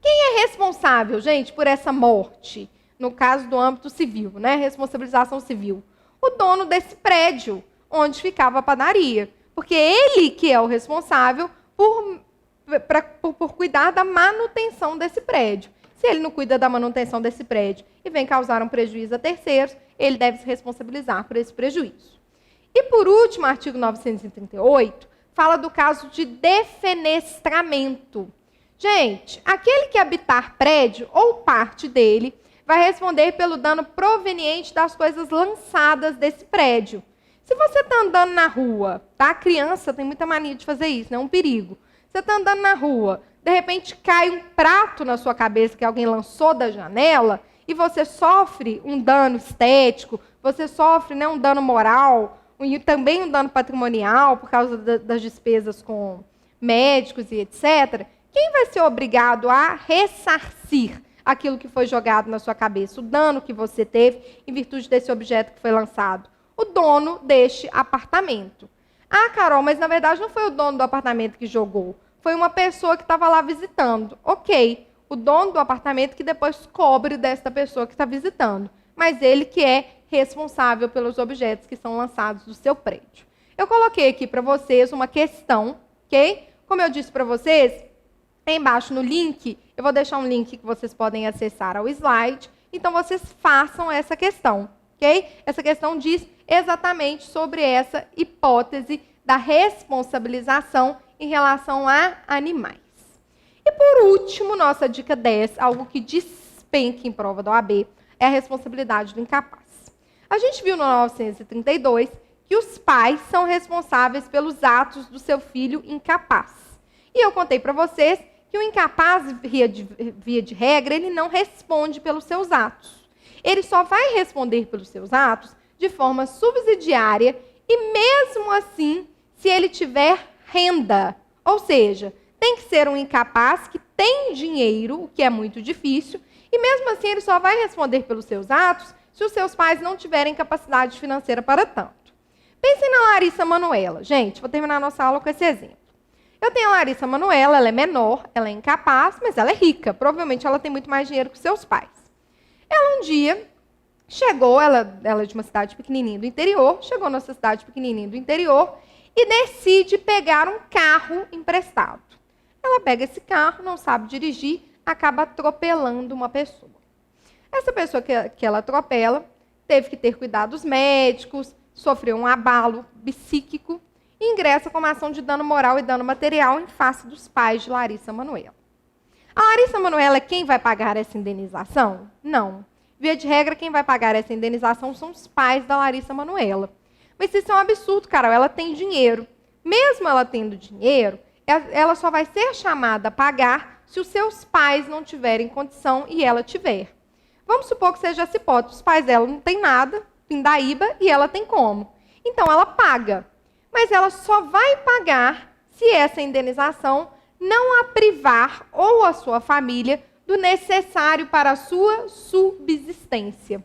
Quem é responsável, gente, por essa morte? No caso do âmbito civil, responsabilização civil. O dono desse prédio, onde ficava a padaria. Porque ele que é o responsável por cuidar da manutenção desse prédio. Se ele não cuida da manutenção desse prédio e vem causar um prejuízo a terceiros, ele deve se responsabilizar por esse prejuízo. E, por último, o artigo 938 fala do caso de defenestramento. Gente, aquele que habitar prédio ou parte dele vai responder pelo dano proveniente das coisas lançadas desse prédio. Se você está andando na rua, tá? A criança tem muita mania de fazer isso, é um perigo. Você está andando na rua, de repente cai um prato na sua cabeça que alguém lançou da janela e você sofre um dano estético, você sofre um dano moral e também um dano patrimonial por causa das despesas com médicos e etc. Quem vai ser obrigado a ressarcir aquilo que foi jogado na sua cabeça, o dano que você teve em virtude desse objeto que foi lançado? O dono deste apartamento. Ah, Carol, mas na verdade não foi o dono do apartamento que jogou. Foi uma pessoa que estava lá visitando. Ok, o dono do apartamento que depois cobre desta pessoa que está visitando. Mas ele que é responsável pelos objetos que são lançados do seu prédio. Eu coloquei aqui para vocês uma questão, ok? Como eu disse para vocês, embaixo no link, eu vou deixar um link que vocês podem acessar ao slide. Então, vocês façam essa questão, ok? Essa questão diz exatamente sobre essa hipótese da responsabilização em relação a animais. E por último, nossa dica 10, algo que despenca em prova da OAB, é a responsabilidade do incapaz. A gente viu no 932 que os pais são responsáveis pelos atos do seu filho incapaz. E eu contei para vocês que o incapaz, via de regra, ele não responde pelos seus atos. Ele só vai responder pelos seus atos de forma subsidiária e mesmo assim, se ele tiver renda, ou seja, tem que ser um incapaz que tem dinheiro, o que é muito difícil, e mesmo assim ele só vai responder pelos seus atos se os seus pais não tiverem capacidade financeira para tanto. Pensem na Larissa Manoela. Gente, vou terminar a nossa aula com esse exemplo. Eu tenho a Larissa Manoela, ela é menor, ela é incapaz, mas ela é rica. Provavelmente ela tem muito mais dinheiro que seus pais. Ela um dia chegou, ela é de uma cidade pequenininha do interior, chegou nessa cidade pequenininha do interior e decide pegar um carro emprestado. Ela pega esse carro, não sabe dirigir, acaba atropelando uma pessoa. Essa pessoa que ela atropela teve que ter cuidados médicos, sofreu um abalo psíquico e ingressa com uma ação de dano moral e dano material em face dos pais de Larissa Manoela. A Larissa Manoela é quem vai pagar essa indenização? Não. Via de regra, quem vai pagar essa indenização são os pais da Larissa Manoela. Mas isso é um absurdo, Carol. Ela tem dinheiro. Mesmo ela tendo dinheiro, ela só vai ser chamada a pagar se os seus pais não tiverem condição e ela tiver. Vamos supor que seja essa hipótese. Os pais dela não têm nada, pindaíba, e ela tem como. Então, ela paga. Mas ela só vai pagar se essa indenização não a privar ou a sua família do necessário para a sua subsistência.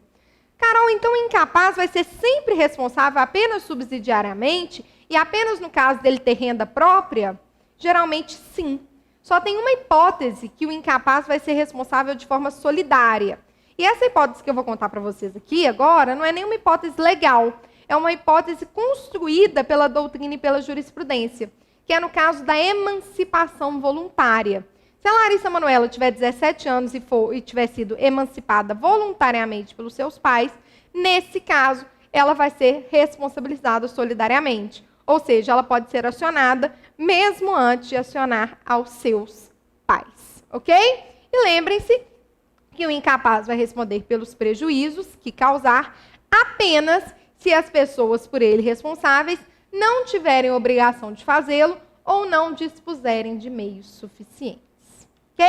Carol, então o incapaz vai ser sempre responsável apenas subsidiariamente e apenas no caso dele ter renda própria? Geralmente, sim. Só tem uma hipótese que o incapaz vai ser responsável de forma solidária. E essa hipótese que eu vou contar para vocês aqui agora não é nenhuma hipótese legal. É uma hipótese construída pela doutrina e pela jurisprudência, que é no caso da emancipação voluntária. Se a Larissa Manoela tiver 17 anos e tiver sido emancipada voluntariamente pelos seus pais, nesse caso, ela vai ser responsabilizada solidariamente. Ou seja, ela pode ser acionada mesmo antes de acionar aos seus pais. Ok? E lembrem-se que o incapaz vai responder pelos prejuízos que causar apenas se as pessoas por ele responsáveis não tiverem obrigação de fazê-lo ou não dispuserem de meios suficientes. Ok?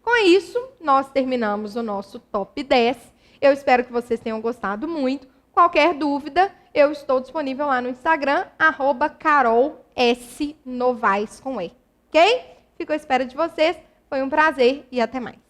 Com isso, nós terminamos o nosso top 10. Eu espero que vocês tenham gostado muito. Qualquer dúvida, eu estou disponível lá no Instagram, @carolsnovaes com E. Ok? Fico à espera de vocês. Foi um prazer e até mais.